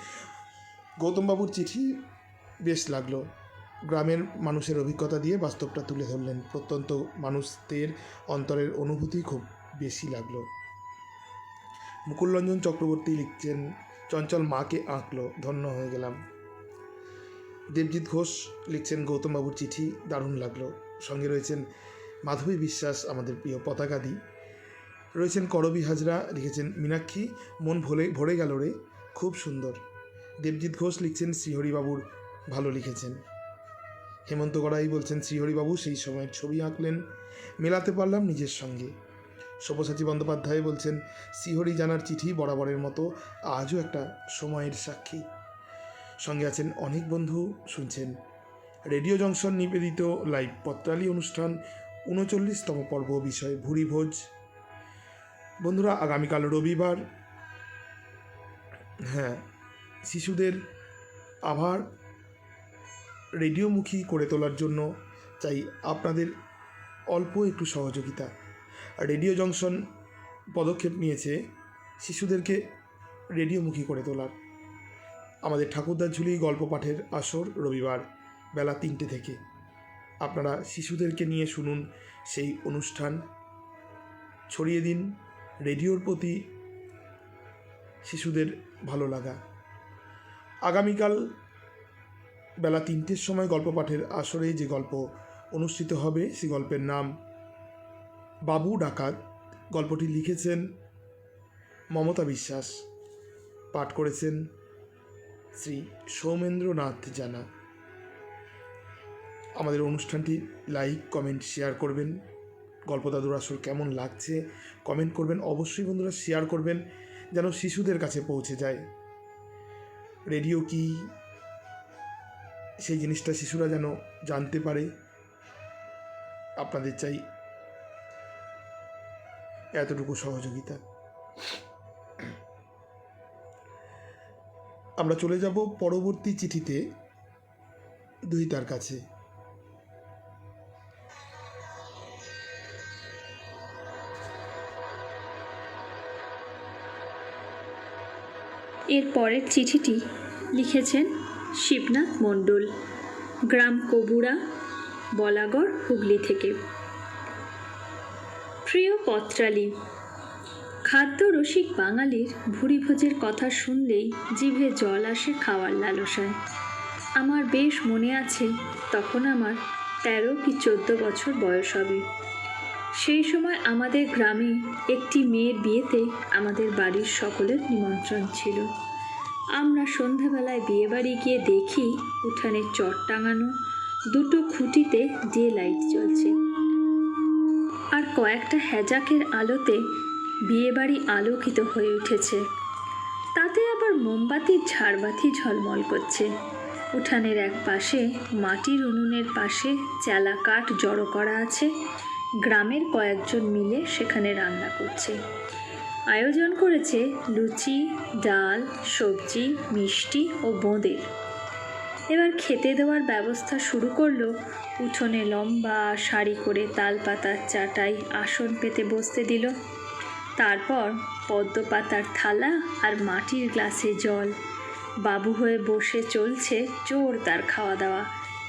গৌতমবাবুর চিঠি বেশ লাগলো, গ্রামের মানুষের অভিজ্ঞতা দিয়ে বাস্তবটা তুলে ধরলেন, প্রত্যন্ত মানুষদের অন্তরের অনুভূতি খুব বেশি লাগলো। মুকুলরঞ্জন চক্রবর্তী লিখছেন, চঞ্চল মাকে আঁকলো, ধন্য হয়ে গেলাম। দেবজিৎ ঘোষ লিখছেন, গৌতমবাবুর চিঠি দারুণ লাগলো, সঙ্গে রয়েছেন মাধবী বিশ্বাস, আমাদের প্রিয় পতাকাদি, রয়েছেন করবি হাজরা লিখেছেন, মীনাক্ষী মন ভরে গেল রে, খুব সুন্দর। দেবজিৎ ঘোষ লিখছেন, শ্রীহরিবাবুর ভালো লিখেছেন। হেমন্ত গড়াই বলছেন, শ্রীহরিবাবু সেই সময়ের ছবি আঁকলেন, মেলাতে পারলাম নিজের সঙ্গে। সব্যসাচী বন্দ্যোপাধ্যায় বলছেন, শ্রীহরি জানার চিঠি বরাবরের মতো আজও একটা সময়ের সাক্ষী। সঙ্গে আছেন অনেক বন্ধু শুনছেন রেডিও জংশন নিবেদিত লাইভ পত্রালি অনুষ্ঠান ৩৯তম পর্ব, বিষয় ভুরিভোজ। বন্ধুরা, আগামীকাল রবিবার, হ্যাঁ, শিশুদের আবার রেডিওমুখী করে তোলার জন্য চাই আপনাদের অল্প একটু সহযোগিতা। রেডিও জংশন পদক্ষেপ নিয়েছে শিশুদেরকে রেডিওমুখী করে তোলার। আমাদের ঠাকুরদার ঝুলি গল্প পাঠের আসর রবিবার বেলা ৩টে থেকে। আপনারা শিশুদেরকে নিয়ে শুনুন, সেই অনুষ্ঠান ছড়িয়ে দিন রেডিওর প্রতি শিশুদের ভালো লাগা। আগামীকাল বেলা 3টের সময় গল্প পাঠের আসরে যে গল্প অনুষ্ঠিত হবে সেই গল্পের নাম বাবু ডাকাত। গল্পটি লিখেছেন মমতা বিশ্বাস, পাঠ করেছেন শ্রী সৌমেন্দ্রনাথ জানা। আমাদের অনুষ্ঠানটি লাইক, কমেন্ট, শেয়ার করবেন। গল্প দাদুর আসর কেমন লাগছে কমেন্ট করবেন। অবশ্যই বন্ধুরা শেয়ার করবেন যেন শিশুদের কাছে পৌঁছে যায়। রেডিও কি সেই জিনিসটা শিশুরা যেন জানতে পারে। আপনাদের চাই এতটুকু সহযোগিতা। আমরা চলে যাব পরবর্তী চিঠিতে দুইটার কাছে। এর পরের চিঠিটি লিখেছেন শিবনাথ মণ্ডল, গ্রাম কবুড়া, বলাগড়, হুগলি থেকে। প্রিয় পত্রালী, খাদ্যরসিক বাঙালির ভুরিভোজের কথা শুনলেই জিভে জল আসে খাওয়ার লালসায়। আমার বেশ মনে আছে, তখন আমার 13 কি 14 বছর বয়স হবে। সেই সময় আমাদের গ্রামে একটি মেয়ের বিয়েতে আমাদের বাড়ির সকলের নিমন্ত্রণ ছিল। আমরা সন্ধ্যাবেলায় বিয়েবাড়ি গিয়ে দেখি উঠানে চট টাঙানো, দুটো খুঁটিতে ডে লাইট জ্বলছে, আর কয়েকটা হ্যাজাকের আলোতে বিয়েবাড়ি আলোকিত হয়ে উঠেছে। তাতে আবার মোমবাতির ঝাড়বাতি ঝলমল করছে। উঠানের এক পাশে মাটির উনুনের পাশে চেলা কাঠ জড়ো করা আছে। গ্রামের কয়েকজন মিলে সেখানে রান্না করছে। আয়োজন করেছে লুচি, ডাল, সবজি, মিষ্টি ও বোঁদের। এবার খেতে দেওয়ার ব্যবস্থা শুরু করলো। উঠোনে লম্বা সারি করে তালপাতার চাটাই আসন পেতে বসতে দিল। তারপর পদ্ম পাতার থালা আর মাটির গ্লাসে জল। বাবু হয়ে বসে চলছে জোরদার খাওয়া দাওয়া।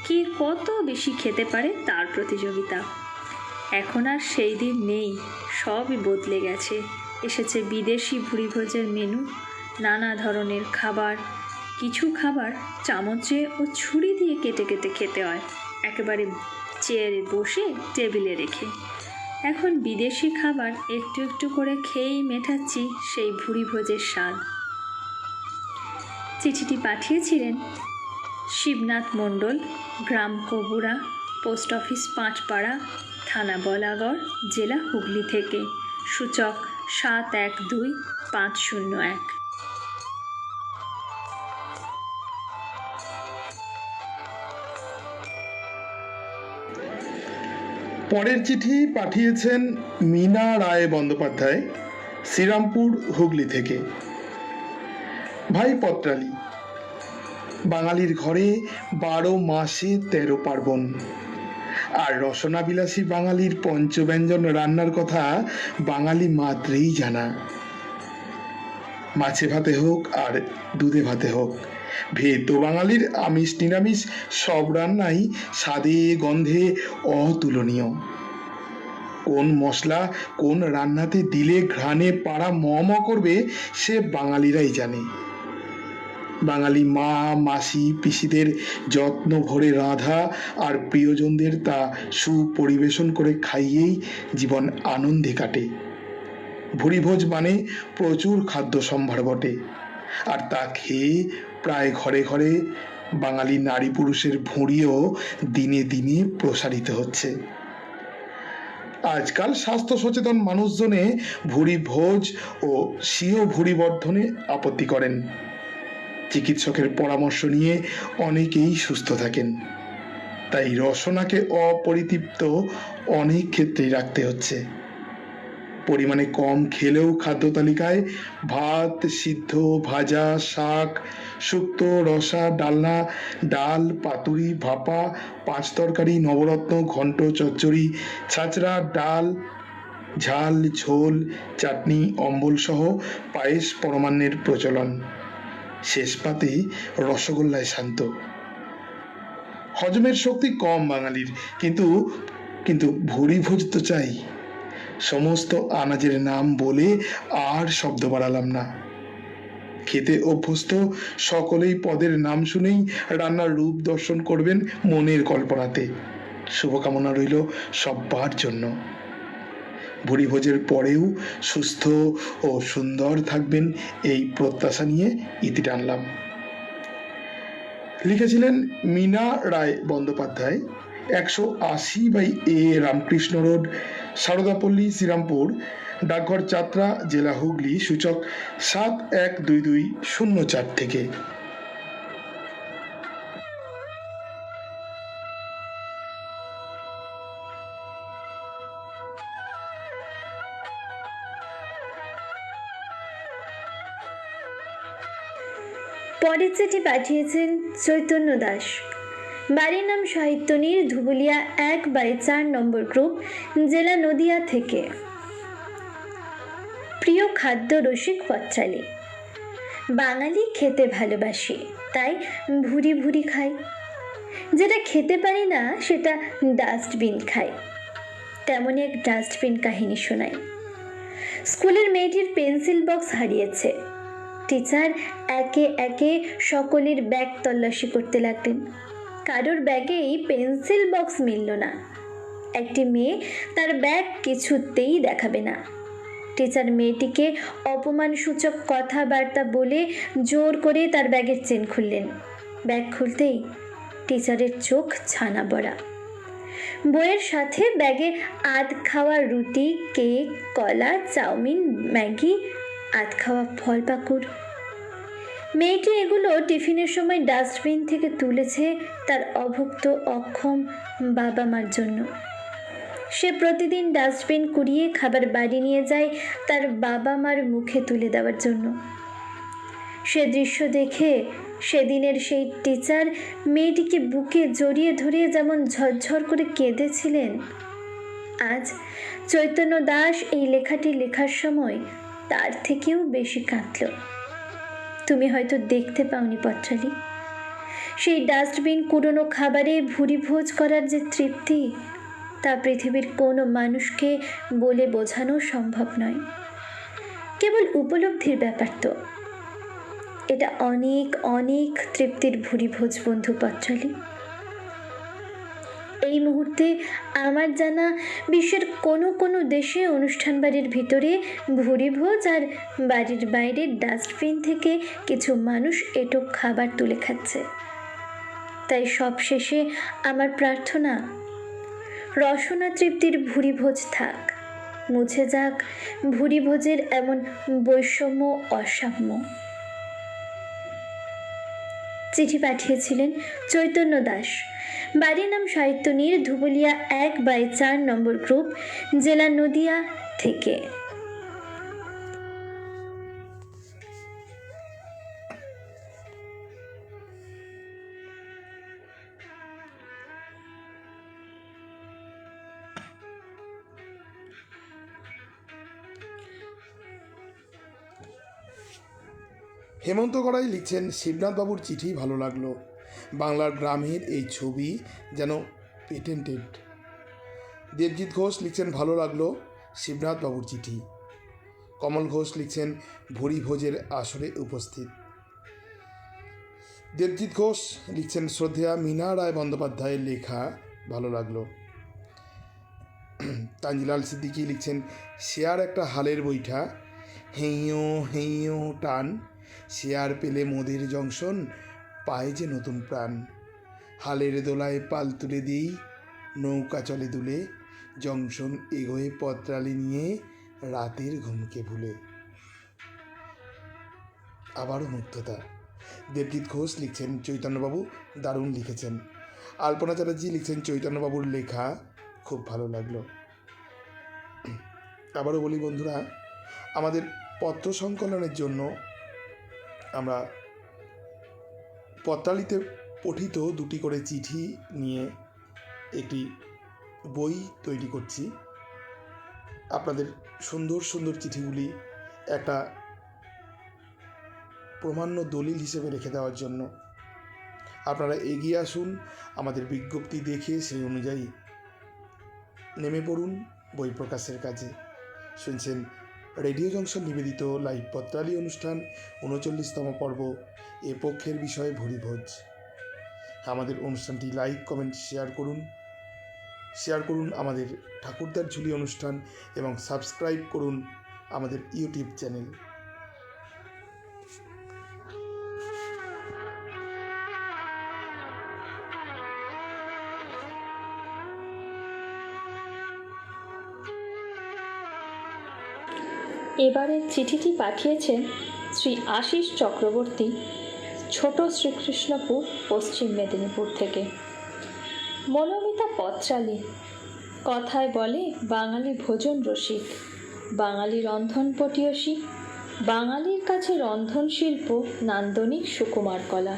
কে কত বেশি খেতে পারে তার প্রতিযোগিতা। এখন আর সেই দিন নেই, সবই বদলে গেছে। এসেছে বিদেশি ভুরিভোজের মেনু, নানা ধরনের খাবার। কিছু খাবার চামচে ও ছুরি দিয়ে কেটে কেটে খেতে হয়, একেবারে চেয়ারে বসে টেবিলে রেখে। এখন বিদেশি খাবার একটু একটু করে খেয়েই মেটাচ্ছি সেই ভুরিভোজের স্বাদ। চিঠিটি পাঠিয়েছিলেন শিবনাথ মণ্ডল, গ্রাম কবুড়া, পোস্ট অফিস পাঁচপাড়া, থানা বলাগড়, জেলা হুগলি থেকে। সূচক 712501। পরের চিঠি পাঠিয়েছেন মীনা রায় বন্দ্যোপাধ্যায়, শ্রীরামপুর, হুগলি থেকে। ভাই পত্রালী, বাঙালির ঘরে 12 মাসে 13 পার্বণ। আর রসনাবিলাসী বাঙালির পঞ্চব্যঞ্জন রান্নার কথা বাঙালি মাত্রেই জানা। মাছে ভাতে হোক আর দুধে ভাতে হোক, ভেত বাঙালির আমিষ নিরামিষ সব রান্নাই স্বাদে গন্ধে অতুলনীয়। কোন মশলা কোন রান্নাতে দিলে ঘ্রাণে পাড়া ম ম করবে সে বাঙালিরাই জানে। বাঙালি মা, মাসি, পিসিদের যত্ন ভরে রাঁধা আর প্রিয়জনদের তা সুপরিবেশন করে খাইয়েই জীবন আনন্দে কাটে। ভুরিভোজ মানে প্রচুর খাদ্য সম্ভার বটে, আর তা খেয়ে প্রায় ঘরে ঘরে বাঙালি নারী পুরুষের ভুঁড়িও দিনে দিনে প্রসারিত হচ্ছে। আজকাল স্বাস্থ্য সচেতন মানুষজনে ভুরিভোজ ও স্বীয় ভুঁড়ি বর্ধনে আপত্তি করেন। চিকিৎসকের পরামর্শ নিয়ে অনেকেই সুস্থ থাকেন। তাই রসনাকে অপরিতৃপ্ত অনেক ক্ষেত্রেই রাখতে হচ্ছে। পরিমাণে কম খেলেও খাদ্য তালিকায় ভাত, সিদ্ধ, ভাজা, শাক, শুক্তো, রসা, ডালনা, ডাল, পাতুরি, ভাপা, 5 তরকারি, নবরত্ন, ঘন্ট, চচ্চড়ি, ছাঁচড়া, ডাল, ঝাল, ঝোল, চাটনি, অম্বল সহ পায়েস পরমান্নের প্রচলন। শেষ পাতে রসগোল্লায় শান্ত। হজমের শক্তি কম বাঙালির, কিন্তু কিন্তু ভুরি ভোজ তো চাই। সমস্ত আনাজের নাম বলে আর শব্দ বাড়ালাম না। খেতে অভ্যস্ত সকলেই পদের নাম শুনেই রান্নার রূপ দর্শন করবেন মনের কল্পনাতে। শুভকামনা রইল সবার জন্য। ভুরিভোজের পরেও সুস্থ ও সুন্দর থাকবেন এই প্রত্যাশা নিয়ে ইতি টানলাম। লিখেছিলেন মীনা রায় বন্দ্যোপাধ্যায়, 180/A রামকৃষ্ণ রোড, সারদাপল্লী, শ্রীরামপুর, ডাকঘর চাতরা, জেলা হুগলি, সূচক 712204 থেকে। পরের চিঠি পাঠিয়েছেন চৈতন্য দাস। বাড়ির নাম সাহিত্যনীর, ধুবুলিয়া 1/4 নম্বর গ্রুপ, জেলা নদিয়া থেকে। প্রিয় খাদ্য রসিক পথচালী, বাঙালি খেতে ভালোবাসি, তাই ভুরি ভুরি খাই। যেটা খেতে পারি না সেটা ডাস্টবিন খাই। তেমনই এক ডাস্টবিন কাহিনী শোনাই। স্কুলের মেয়েটির পেন্সিল বক্স হারিয়েছে। টিচার একে একে সকলের ব্যাগ তল্লাশি করতে লাগলেন। কারোর ব্যাগেই পেন্সিল বক্স মিলল না। একটি মেয়ে তার ব্যাগ কিছুতেই দেখাবে না। টিচার মেয়েটিকে অপমানসূচক কথাবার্তা বলে জোর করে তার ব্যাগের চেন খুললেন। ব্যাগ খুলতেই টিচারের চোখ ছানা বড়া। বইয়ের সাথে ব্যাগে আধ খাওয়া রুটি, কেক, কলা, চাউমিন, ম্যাগি, আধ খাওয়া ফল পাকুড়। মেয়েটি এগুলো টিফিনের সময় ডাস্টবিন থেকে তুলেছে তার অভুক্ত অক্ষম বাবা মার জন্য। সে প্রতিদিন ডাস্টবিন কুড়িয়ে খাবার বাড়ি নিয়ে যায় তার বাবা মার মুখে তুলে দেওয়ার জন্য। সে দৃশ্য দেখে সেদিনের সেই টিচার মেয়েটিকে বুকে জড়িয়ে ধরে যেমন ঝরঝর করে কেঁদেছিলেন, আজ চৈতন্য দাস এই লেখাটি লেখার সময় তার থেকেও বেশি কাঁদল। তুমি হয়তো দেখতে পাওনি পথচালী, সেই ডাস্টবিন কুড়োনো খাবারে ভুরি ভোজ করার যে তৃপ্তি, তা পৃথিবীর কোনো মানুষকে বলে বোঝানো সম্ভব নয়। কেবল উপলব্ধির ব্যাপার তো। এটা অনেক অনেক তৃপ্তির ভুরি ভোজ বন্ধু পথচালী। এই মুহূর্তে আমার জানা বিশ্বের কোনো কোনো দেশে অনুষ্ঠান বাড়ির ভিতরে ভুরি ভোজ আর বাড়ির বাইরে ডাস্টবিন থেকে কিছু মানুষ এটো খাবার তুলে খাচ্ছে। তাই সব শেষে আমার প্রার্থনা, রসনা তৃপ্তির ভুরি ভোজ থাক, মুছে যাক ভুরি ভোজের এমন বৈষম্য, অসাম্য। চিঠি পাঠিয়েছিলেন চৈতন্য দাস। বাড়ির নাম সাহিত্যনীর, ধুবুলিয়া 1/4 নম্বর গ্রুপ, জেলা নদিয়া থেকে। হেমন্ত গড়াই লিখছেন, শিবনাথ বাবুর চিঠি ভালো লাগলো। বাংলার গ্রামের এই ছবি যেন পেটেন্টেড। দেবজিৎ ঘোষ লিখছেন, ভালো লাগলো শিবনাথ বাবুর চিঠি। কমল ঘোষ লিখছেন, ভুরি ভোজের আসরে উপস্থিত। দেবজিৎ ঘোষ লিখছেন, শ্রদ্ধেয়া মীনা রায় বন্দ্যোপাধ্যায়ের লেখা ভালো লাগলো। তানজিলাল সিদ্দিকী লিখছেন, শেয়ার একটা হালের বৈঠা, হেইয়ো হেইয়ো টান, শেয়ার পেলে মোদের জংশন, পায় যে নতুন প্রাণ। হালের দোলায় পাল তুলে দিই, নৌকা চলে দুলে, জংশন এগোয়ে পত্রালি নিয়ে, রাতের ঘুমকে ভুলে। আবারও মুগ্ধতা। দেবজিৎ ঘোষ লিখছেন, চৈতন্যবাবু দারুণ লিখেছেন। আলপনা চ্যাটার্জি লিখছেন, চৈতন্যবাবুর লেখা খুব ভালো লাগলো। আবারও বলি বন্ধুরা, আমাদের পত্র সংকলনের জন্য আমরা পত্রালিতে পঠিত 2টি করে চিঠি নিয়ে একটি বই তৈরি করছি। আপনাদের সুন্দর সুন্দর চিঠিগুলি একটা প্রমাণ্য দলিল হিসেবে রেখে দেওয়ার জন্য আপনারা এগিয়ে আসুন। আমাদের বিজ্ঞপ্তি দেখে সেই অনুযায়ী নেমে পড়ুন বই প্রকাশের কাজে। শুনছেন রেডিও জংশন নিবেদিত লাইভ পত্রালি অনুষ্ঠান 39তম পর্ব, এ পক্ষের বিষয়ে ভুরিভোজ। আমাদের অনুষ্ঠানটি লাইক, কমেন্ট, শেয়ার করুন আমাদের ঠাকুরদার ঝুলি অনুষ্ঠান এবং সাবস্ক্রাইব করুন আমাদের ইউটিউব চ্যানেল। এবারের চিঠিটি পাঠিয়েছেন শ্রী আশিস চক্রবর্তী, ছোট শ্রীকৃষ্ণপুর, পশ্চিম মেদিনীপুর থেকে। মনোমিতা পত্রালি। কথায় বলে বাঙালি ভোজন রসিক, বাঙালি রন্ধন পটীয়সী, বাঙালির কাছে রন্ধন শিল্প নান্দনিক সুকুমার কলা।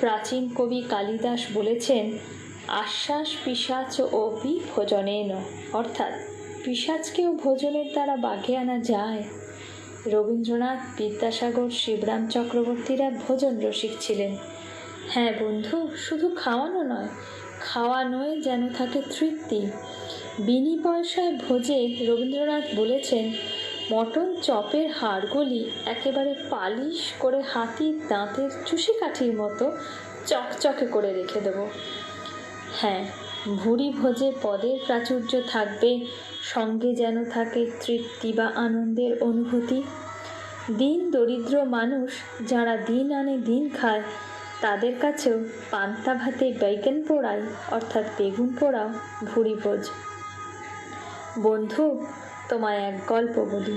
প্রাচীন কবি কালিদাস বলেছেন, আশ্বাস পিশাচ অপি ভোজনেন, অর্থাৎ পিশাচকেও ভোজনের দ্বারা বাঘে আনা যায়। রবীন্দ্রনাথ, বিদ্যাসাগর, শিবরাম চক্রবর্তীরা ভোজন রসিক ছিলেন। হ্যাঁ বন্ধু, শুধু খাওয়ানো নয়, খাওয়ানোয় যেন থাকে তৃপ্তি। বিনি পয়সায় ভোজে রবীন্দ্রনাথ বলেছেন, মটন চপের হাড়গুলি একেবারে পালিশ করে হাতির দাঁতের চুষিকাঠির মতো চকচকে করে রেখে দেব। হ্যাঁ, ভুরি ভোজে পদের প্রাচুর্য থাকবে, সঙ্গে যেন থাকে তৃপ্তি বা আনন্দের অনুভূতি। দিন দরিদ্র মানুষ যারা দিন আনে দিন খায়, তাদের কাছেও পান্তা ভাতে বেগুন পোড়াই অর্থাৎ বেগুন পোড়াও ভুরি ভোজ। বন্ধু, তোমায় এক গল্প বলি।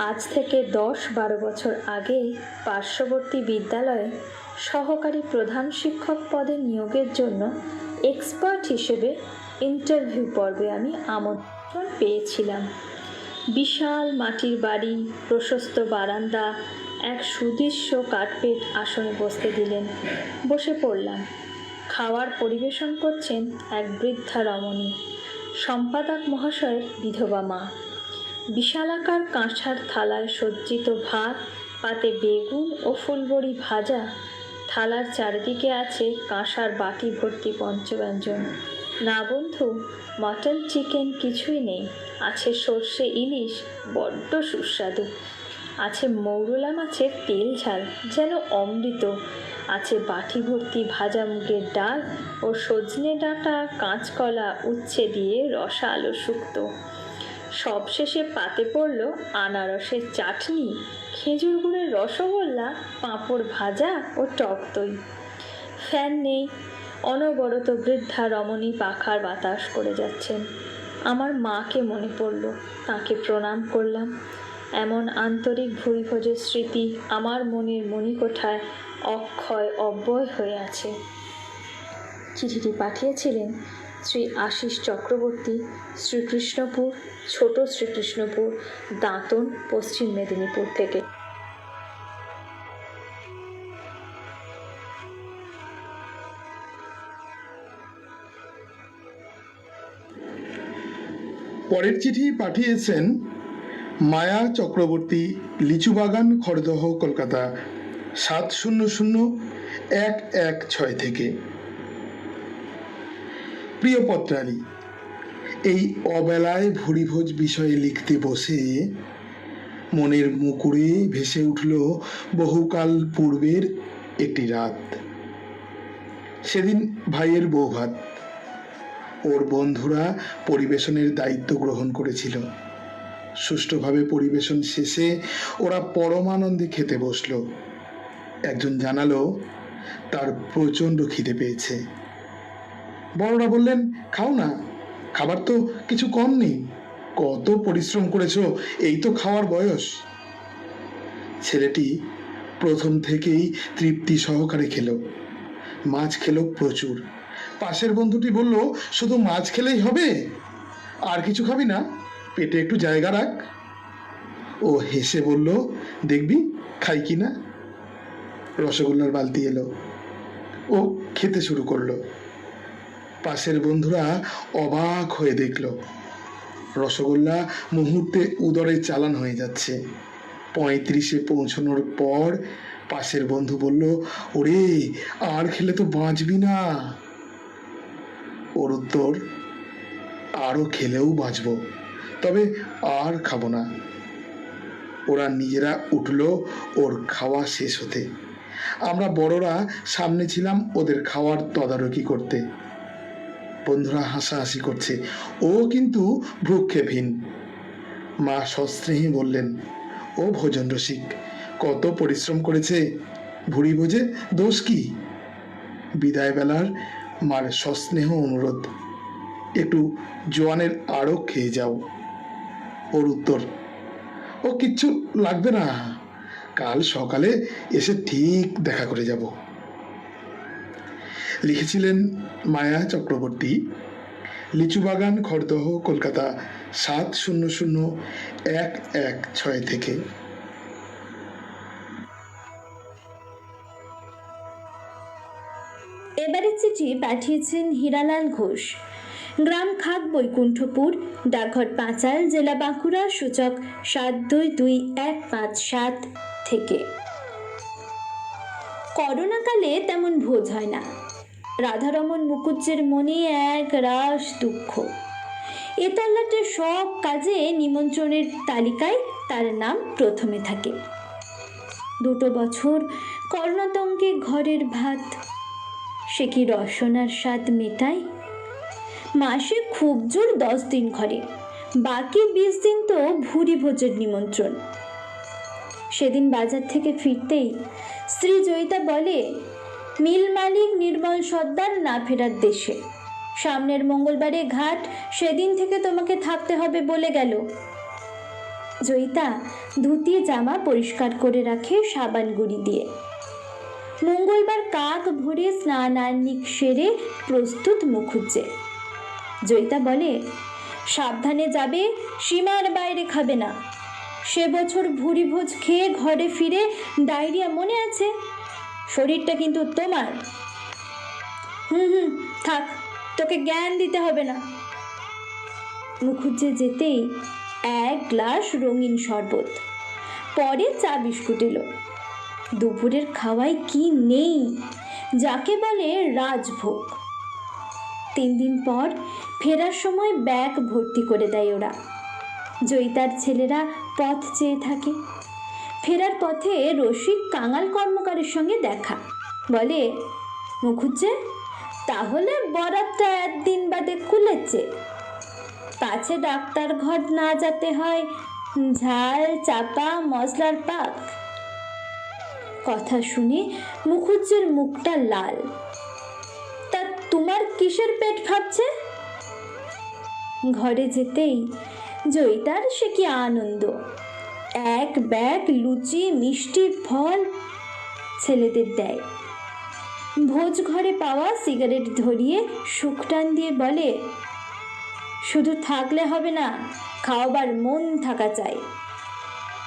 আজ থেকে 10-12 বছর আগে পার্শ্ববর্তী বিদ্যালয়ে সহকারী প্রধান শিক্ষক পদে নিয়োগের জন্য এক্সপার্ট হিসেবে ইন্টারভিউ পর্বে আমি আমন্ত্রণ পেয়েছিলাম। বিশাল মাটির বাড়ি, প্রশস্ত বারান্দা, এক সুদৃশ্য কার্পেট আসনে বসতে দিলেন। বসে পড়লাম। খাওয়ার পরিবেশন করছেন এক বৃদ্ধা রমণী, সম্পাদক মহাশয়ের বিধবা মা। বিশালাকার কাঁসার থালায় সজ্জিত ভাত, পাতে বেগুন ও ফুলবড়ি ভাজা। থালার চারিদিকে আছে কাঁসার বাটি ভর্তি পঞ্চব্যঞ্জন। না বন্ধু, মাটন চিকেন কিছুই নেই। আছে সর্ষে ইলিশ, বড্ড সুস্বাদু। আছে মৌরলা মাছের তেল ঝাল, যেন অমৃত। আছে বাটি ভর্তি ভাজা মুগের ডাল ও সজনে ডাঁটা, কাঁচকলা, উচ্ছে দিয়ে রসা আলু শুক্তো। সবশেষে পাতে পড়ল আনারসের চাটনি, খেজুর গুড়ের রসগোল্লা, পাঁপড় ভাজা ও টক দই। ফ্যান নেই, অনবরত বৃদ্ধা রমণী পাখার বাতাস করে যাচ্ছেন। আমার মাকে মনে পড়ল, তাকে প্রণাম করলাম। এমন আন্তরিক ভুরিভোজের স্মৃতি আমার মনের মণিকোঠায় অক্ষয় অব্যয় হয়ে আছে। চিঠিটি পাঠিয়েছিলেন শ্রী আশিস চক্রবর্তী, শ্রীকৃষ্ণপুর, ছোট শ্রীকৃষ্ণপুর, দাঁতন, পশ্চিম মেদিনীপুর থেকে। পরের চিঠি পাঠিয়েছেন মায়া চক্রবর্তী, লিচুবাগান, খড়দহ, কলকাতা 700116 থেকে। প্রিয় পত্রালি, এই অবেলায় ভুরিভোজ বিষয়ে লিখতে বসে মনের মুকুরে ভেসে উঠল বহুকাল পূর্বের একটি রাত। সেদিন ভাইয়ের বৌভাত। ওর বন্ধুরা পরিবেশনের দায়িত্ব গ্রহণ করেছিল। সুষ্ঠুভাবে পরিবেশন শেষে ওরা পরমানন্দে খেতে বসল। একজন জানালো তার প্রচণ্ড খিদে পেয়েছে। বড়রা বললেন, খাও না, খাবার তো কিছু কম নেই, কত পরিশ্রম করেছো, এই তো খাওয়ার বয়স। ছেলেটি প্রথম থেকেই তৃপ্তি সহকারে খেলো। মাছ খেলো প্রচুর। পাশের বন্ধুটি বলল, শুধু মাছ খেলেই হবে, আর কিছু খাবি না, পেটে একটু জায়গা রাখ। ও হেসে বলল, দেখবি খাই কি না। রসগোল্লার বালতি এলো, ও খেতে শুরু করলো। পাশের বন্ধুরা অবাক হয়ে দেখল, রসগোল্লা মুহূর্তে উদরে চালান হয়ে যাচ্ছে। 35-এ পৌঁছানোর পর পাশের বন্ধু বলল, ওরে আর খেলে তো বাঁচবি না। ওর উত্তর, আরও খেলেও বাঁচব, তবে আর খাবো না। ওরা নিজেরা উঠলো ওর খাওয়া শেষ হতে। আমরা বড়রা সামনে ছিলাম ওদের খাওয়ার তদারকি করতে। বন্ধুরা হাসাহাসি করছে, ও কিন্তু ভ্রুক্ষেপহীন। মা সস্নেহে বললেন, ও ভোজন রসিক, কত পরিশ্রম করেছে, ভুড়ি ভোজে দোষ কি? বিদায় বেলার মার সস্নেহ অনুরোধ, একটু জোয়ানের আড়ক খেয়ে যাও। ওর উত্তর, ও কিচ্ছু লাগবে না, কাল সকালে এসে ঠিক দেখা করে যাব। লিখেছিলেন মায়া চক্রবর্তী। লিচুবাগান, খড়দহ, কলকাতা 700116 থেকে। এবারে চিঠি পাঠিয়েছেন হীরালাল ঘোষ, গ্রাম খাক বৈকুণ্ঠপুর, ডাকঘর পাঁচাল, জেলা বাঁকুড়া, সূচক 722157 থেকে। করোনাকালে তেমন ভোজ হয় না। রাধারমণ মুখুজ্জের মনে এক রাস দুঃখ। এ তল্লাটে সব কাজে নিমন্ত্রণের তালিকায় তার নাম প্রথমে থাকে। 2 বছর করোনাতঙ্কে ঘরের ভাত, সে কি রসনার স্বাদ মেটায়? মাসে খুব জোর 10 দিন ঘরে, বাকি 20 দিন তো ভুরি ভোজের নিমন্ত্রণ। সেদিন বাজার থেকে ফিরতেই স্ত্রী জয়িতা বলে, মিল মালিক নির্মল সর্দার না ফেরার দেশে, সামনের মঙ্গলবারে ঘাট, সেদিন থেকে তোমাকে থাকতে হবে বলে গেল। জয়িতা ধুতি জামা পরিষ্কার করে রাখে সাবান গুঁড়ি দিয়ে। মঙ্গলবার কাক ভরে স্নান আহ্নিক সেরে প্রস্তুত মুখুজ্জে। জয়িতা বলে, সাবধানে যাবে, সীমার বাইরে খাবে না। সে বছর ভুরি ভোজ খেয়ে ঘরে ফিরে ডায়রিয়া মনে আছে? শরীরটা কিন্তু তোমার। থাক, তোকে জ্ঞান দিতে হবে না। মুখুজ্জে যেতেই 1 গ্লাস রঙিন শরবত, পরে চা বিস্কুট এলো। দুপুরের খাওয়ায় কি নেই, যাকে বলে রাজভোগ। 3 দিন পর ফেরার সময় ব্যাগ ভর্তি করে দেয় ওরা। জয়িতার ছেলেরা পথ চেয়ে থাকে। ফেরার পথে রসিক কাঙাল কর্মকারের সঙ্গে দেখা, বলে, মুখুজ্জে, তাহলে বরাতটা 1 দিন বাদে খুলেছে, পাছে ডাক্তার ঘর না যেতে হয়, ঝাল চাপা মশলার পাক। কথা শুনে মুখুজ্জের মুখটা লাল। তা তোমার কিসের পেট ফাঁপছে? ঘরে যেতেই জয়িতার সে কি আনন্দ, 1 ব্যাগ লুচি, মিষ্টি, ফল ছেলেদের দেয়। ভোজ ঘরে পাওয়া সিগারেট ধরিয়ে সুখ টান দিয়ে বলে, শুধু থাকলে হবে না, খাওয়াবার মন থাকা চাই।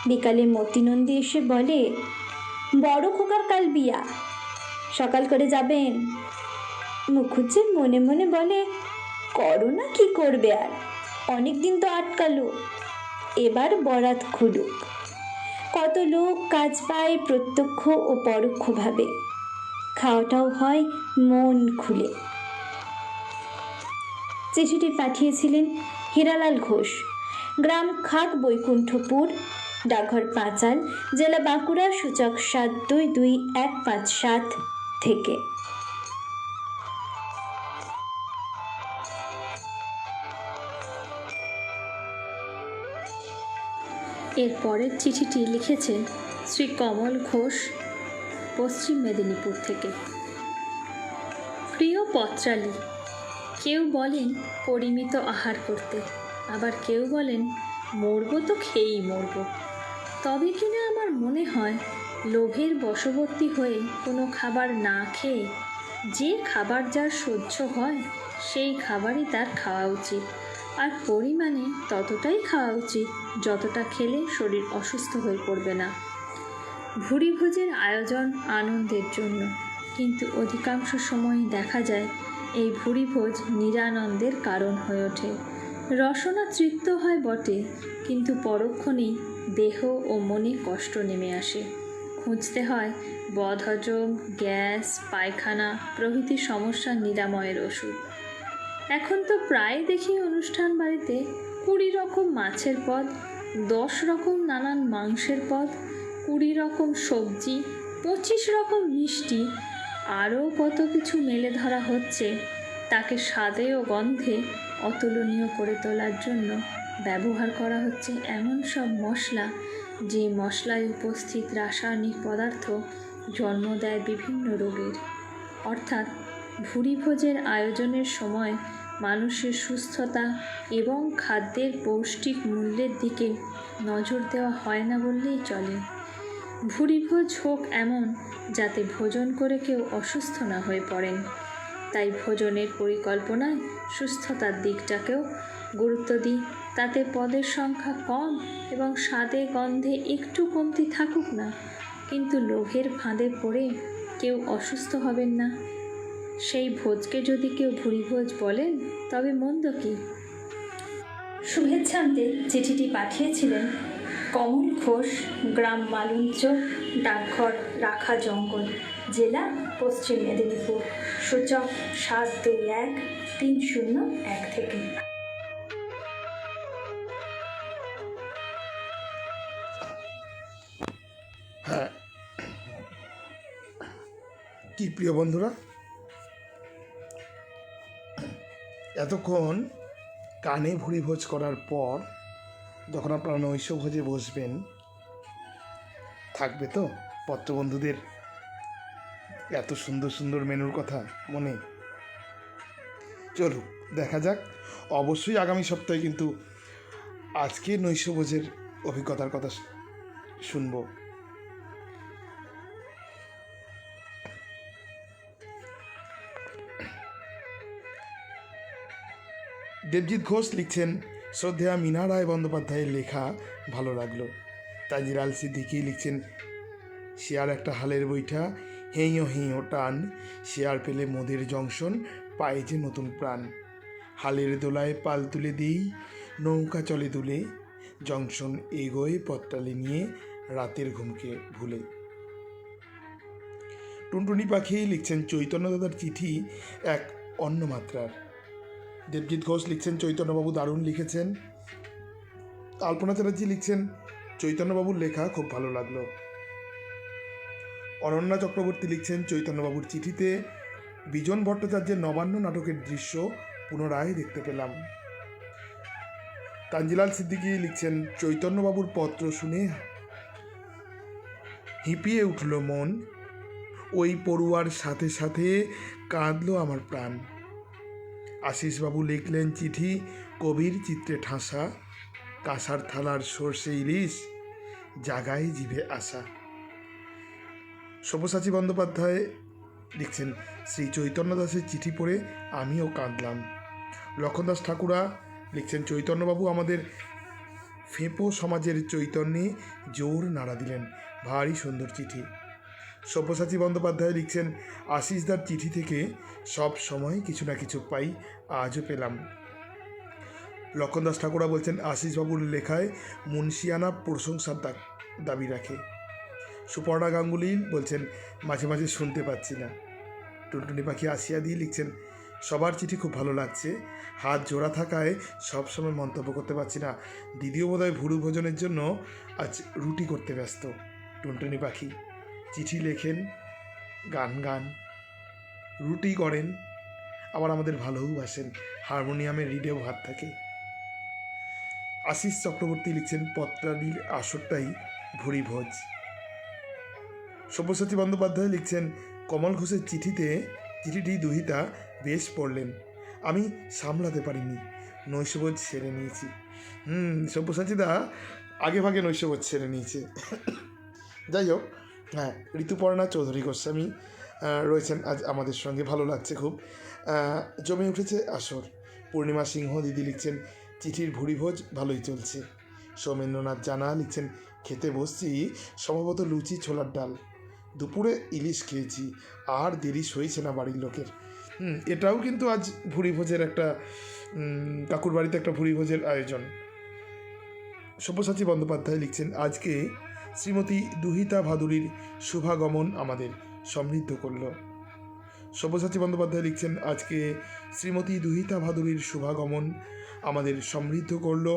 বিকালে মতিনন্দী এসে বলে, বড় খোকার কাল বিয়া, সকাল করে যাবেন। মুখুজ্জে মনে মনে বলে, করোনা কি করবে আর, অনেক দিন তো আটকালো, এবার বরাত খুলুক। কত লোক কাজ পায় প্রত্যক্ষ ও পরোক্ষভাবে, খাওয়াটাও হয় মন খুলে। চিঠিটি পাঠিয়েছিলেন হীরালাল ঘোষ, গ্রাম খাক বৈকুণ্ঠপুর, ডাকঘর পাঁচাল, জেলা বাঁকুড়া, সূচক 722157 থেকে। এর পরের চিঠিটি লিখেছেন শ্রী কমল ঘোষ, পশ্চিম মেদিনীপুর থেকে। প্রিয় পত্রালী, কেউ বলেন পরিমিত আহার করতে, আবার কেউ বলেন মরবো তো খেয়েই মরবো। তবে কিনা আমার মনে হয় লোভের বশবর্তী হয়ে কোনো খাবার না খেয়ে যে খাবার যার সহ্য হয় সেই খাবারই তার খাওয়া উচিত, আর পরিমাণে ততটাই খাওয়া উচিত যতটা খেলে শরীর অসুস্থ হয়ে পড়বে না। ভুরি ভোজের আয়োজন আনন্দের জন্য, কিন্তু অধিকাংশ সময় দেখা যায় এই ভুরি ভোজ নিরানন্দের কারণ হয়ে ওঠে। রসনা তৃপ্ত হয় বটে, কিন্তু পরক্ষণেই দেহ ও মনে কষ্ট নেমে আসে। খুঁজতে হয় বদহজম, গ্যাস, পায়খানা প্রভৃতি সমস্যার নিরাময়ের ওষুধ। এখন তো প্রায় দেখি অনুষ্ঠান বাড়িতে 20 রকম মাছের পদ, 10 রকম নানান মাংসের পদ, 20 রকম সবজি, 25 রকম মিষ্টি, আরও কত কিছু মেলে ধরা হচ্ছে। তাকে স্বাদে ও গন্ধে অতুলনীয় করে তোলার জন্য ব্যবহার করা হচ্ছে এমন সব মশলা, যে মশলায় উপস্থিত রাসায়নিক পদার্থ জন্ম দেয় বিভিন্ন রোগের। অর্থাৎ ভুরিভোজের আয়োজনের সময় মানুষের সুস্থতা এবং খাদ্যের পৌষ্টিক মূল্যের দিকে নজর দেওয়া হয় না বললেই চলে। ভুরিভোজ হোক এমন যাতে ভোজন করে কেউ অসুস্থ না হয়ে পড়েন। তাই ভোজনের পরিকল্পনায় সুস্থতার দিকটাকেও গুরুত্ব দিই। তাতে পদের সংখ্যা কম এবং স্বাদে গন্ধে একটু কমতি থাকুক না, কিন্তু লোভের ফাঁদে পড়ে কেউ অসুস্থ হবেন না। সেই ভোজকে যদি কেউ ভুরিভোজ বলেন তবে মন্দ কি? শুভেচ্ছান্তে চিঠিটি পাঠিয়েছিলেন কমল ঘোষ, গ্রাম মালুঞ্চ, ডাকঘর রাখা জঙ্গল, জেলা পশ্চিম মেদিনীপুর, সূচক 721301 থেকে। হ্যাঁ, কি প্রিয় বন্ধুরা, এতক্ষণ কানে ভুরিভোজ করার পর যখন আপনারা নৈশভোজে বসবেন, থাকবে তো পত্রবন্ধুদের এত সুন্দর সুন্দর মেনুর কথা মনে? চলুক দেখা যাক। অবশ্যই আগামী সপ্তাহে কিন্তু আজকে নৈশভোজের অভিজ্ঞতার কথা শুনবো। দেবজিৎ ঘোষ লিখছেন, শ্রদ্ধেয়া মীনা রায় বন্দ্যোপাধ্যায়ের লেখা ভালো লাগলো। তাজিরাল সিদ্দিকী লিখছেন, শেয়ার একটা হালের বৈঠা, হেঁয়ো হেঁয়ো টান, শেয়ার পেলে মোদের জংশন, পায়ে যে নতুন প্রাণ। হালের দোলায় পাল তুলে দিই, নৌকা চলে দুলে, জংশন এগোয় পথটালি নিয়ে, রাতের ঘুমকে ভুলে। টুনটুনি পাখি লিখছেন, চৈতন্য দাদার চিঠি এক অন্য মাত্রার। দেবজিৎ ঘোষ লিখছেন, চৈতন্যবাবু দারুণ লিখেছেন। আলপনা চ্যাটার্জি লিখছেন, চৈতন্যবাবুর লেখা খুব ভালো লাগলো। অনন্যা চক্রবর্তী লিখছেন, চৈতন্যবাবুর চিঠিতে বিজন ভট্টাচার্যের নবান্ন নাটকের দৃশ্য পুনরায় দেখতে পেলাম। তানজিলাল সিদ্দিকী লিখছেন, চৈতন্যবাবুর পত্র শুনে হিঁপিয়ে উঠল মন, ওই পড়ুয়ার সাথে সাথে কাঁদলো আমার প্রাণ। আশিসবাবু লিখলেন চিঠি কবির চিত্রে ঠাসা, কাঁসার থালার সর্ষে ইলিশ, জাগায় জিভে আসা। সব্যসাচী বন্দ্যোপাধ্যায় লিখছেন, শ্রী চৈতন্য দাসের চিঠি পড়ে আমিও কাঁদলাম। লক্ষণদাস ঠাকুরা লিখছেন, চৈতন্যবাবু আমাদের ফেঁপো সমাজের চৈতন্যে জোর নাড়া দিলেন, ভারী সুন্দর চিঠি। সব্যসাচী বন্দ্যোপাধ্যায় লিখছেন, আশিসদার চিঠি থেকে সব সময় কিছু না কিছু পাই, আজও পেলাম। লক্ষণদাস ঠাকুরা বলছেন, আশিসবাবুর লেখায় মুন্সিয়ানা প্রশংসার দাবি রাখে। সুপর্ণা গাঙ্গুলি বলছেন, মাঝে মাঝে শুনতে পাচ্ছি না। টুনটুনি পাখি আসিয়া দিয়ে লিখছেন, সবার চিঠি খুব ভালো লাগছে, হাত জোড়া থাকায় সবসময় মন্তব্য করতে পারছি না। দিদিও বোধহয় ভুরু ভোজনের জন্য আজ রুটি করতে ব্যস্ত। টুনটুনি পাখি চিঠি লেখেন, গান গান, রুটি করেন, আবার আমাদের ভালোবাসেন, হারমোনিয়ামের রিডেও হাত থাকে। আশিস চক্রবর্তী লিখছেন, পত্রালির আসরটাই ভুরিভোজ। সব্যসাচী বন্দ্যোপাধ্যায় লিখছেন, কমল ঘোষের চিঠিটি দুহিতা বেশ পড়লেন, আমি সামলাতে পারিনি, নৈশভোজ সেরে নিয়েছি। সব্যসাচীদা আগে ভাগে নৈশভোজ সেরে নিয়েছে। যাই হোক, হ্যাঁ, ঋতুপর্ণা চৌধুরী গোস্বামী রয়েছেন আজ আমাদের সঙ্গে, ভালো লাগছে খুব। জমে উঠেছে আসর। পূর্ণিমা সিংহ দিদি লিখছেন, চিঠির ভুরিভোজ ভালোই চলছে। সৌমেন্দ্রনাথ জানা লিখছেন, খেতে বসছি সম্ভবত লুচি ছোলার ডাল, দুপুরে ইলিশ খেয়েছি, আর দেরি সইছে না বাড়ির লোকের। এটাও কিন্তু আজ ভুরিভোজের একটা, কাকুর বাড়িতে একটা ভুরিভোজের আয়োজন। সব্যসাচী বন্দ্যোপাধ্যায় লিখছেন, আজকে শ্রীমতী দুহিতা ভাদুরীর শুভাগমন আমাদের সমৃদ্ধ করল। সব্যসাচী বন্দ্যোপাধ্যায় লিখছেন, আজকে শ্রীমতী দুহিতা ভাদুরীর শুভাগমন আমাদের সমৃদ্ধ করল।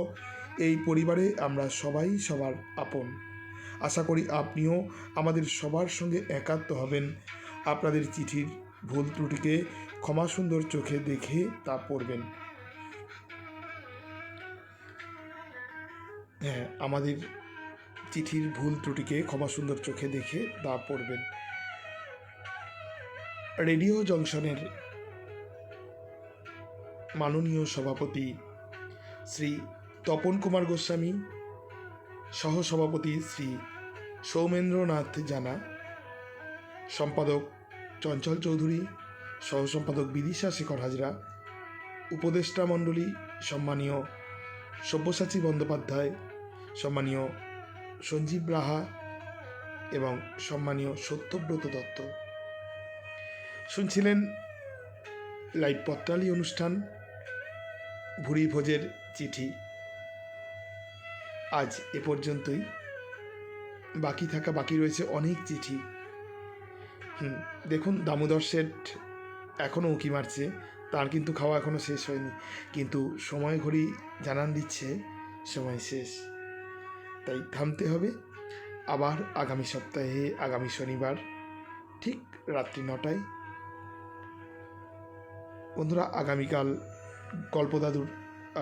এই পরিবারে আমরা সবাই সবার আপন। আশা করি আপনিও আমাদের সবার সঙ্গে একাত্ম হবেন। আপনাদের চিঠির ভুল ত্রুটিকে ক্ষমা সুন্দর চোখে দেখে তা পড়বেন। হ্যাঁ, আমাদের চিঠির ভুল ত্রুটিকে ক্ষমা সুন্দর চোখে দেখে তা পড়বেন। রেডিও জংশনের মাননীয় সভাপতি শ্রী তপন কুমার গোস্বামী, সহসভাপতি শ্রী সৌমেন্দ্রনাথ জানা, সম্পাদক চঞ্চল চৌধুরী, সহসম্পাদক বিদিশা শেখর হাজরা, উপদেষ্টা মণ্ডলী সম্মানীয় সব্যসাচী বন্দ্যোপাধ্যায়, সম্মানীয় সঞ্জীব রাহা এবং সম্মানীয় সত্যব্রত দত্ত। শুনছিলেন লাইভ পত্রালি অনুষ্ঠান ভুরি ভোজের চিঠি। আজ এ পর্যন্তই। বাকি রয়েছে অনেক চিঠি। দেখুন, দামোদর শেঠ এখনও উঁকি মারছে, তার কিন্তু খাওয়া এখনও শেষ হয়নি, কিন্তু সময় ঘড়ি জানান দিচ্ছে সময় শেষ, তাই থামতে হবে। আবার আগামী সপ্তাহে আগামী শনিবার ঠিক রাত্রি 9টায়। বন্ধুরা, আগামীকাল গল্পদাদুর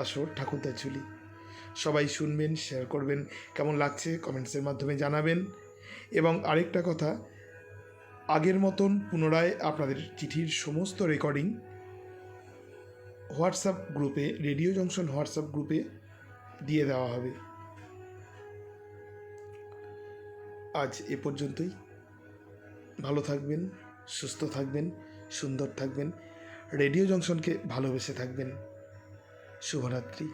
আসর ঠাকুরদার ঝুলি। সবাই শুনবেন, শেয়ার করবেন, কেমন লাগছে কমেন্টসের মাধ্যমে জানাবেন। এবং আরেকটা কথা, আগের মতন পুনরায় আপনাদের চিঠির সমস্ত রেকর্ডিং হোয়াটসঅ্যাপ গ্রুপে, রেডিও জংশন হোয়াটসঅ্যাপ গ্রুপে দিয়ে দেওয়া হবে। আজ এ পর্যন্তই। ভালো থাকবেন, সুস্থ থাকবেন, সুন্দর থাকবেন, রেডিও জংশনকে ভালোবেসে থাকবেন। শুভরাত্রি।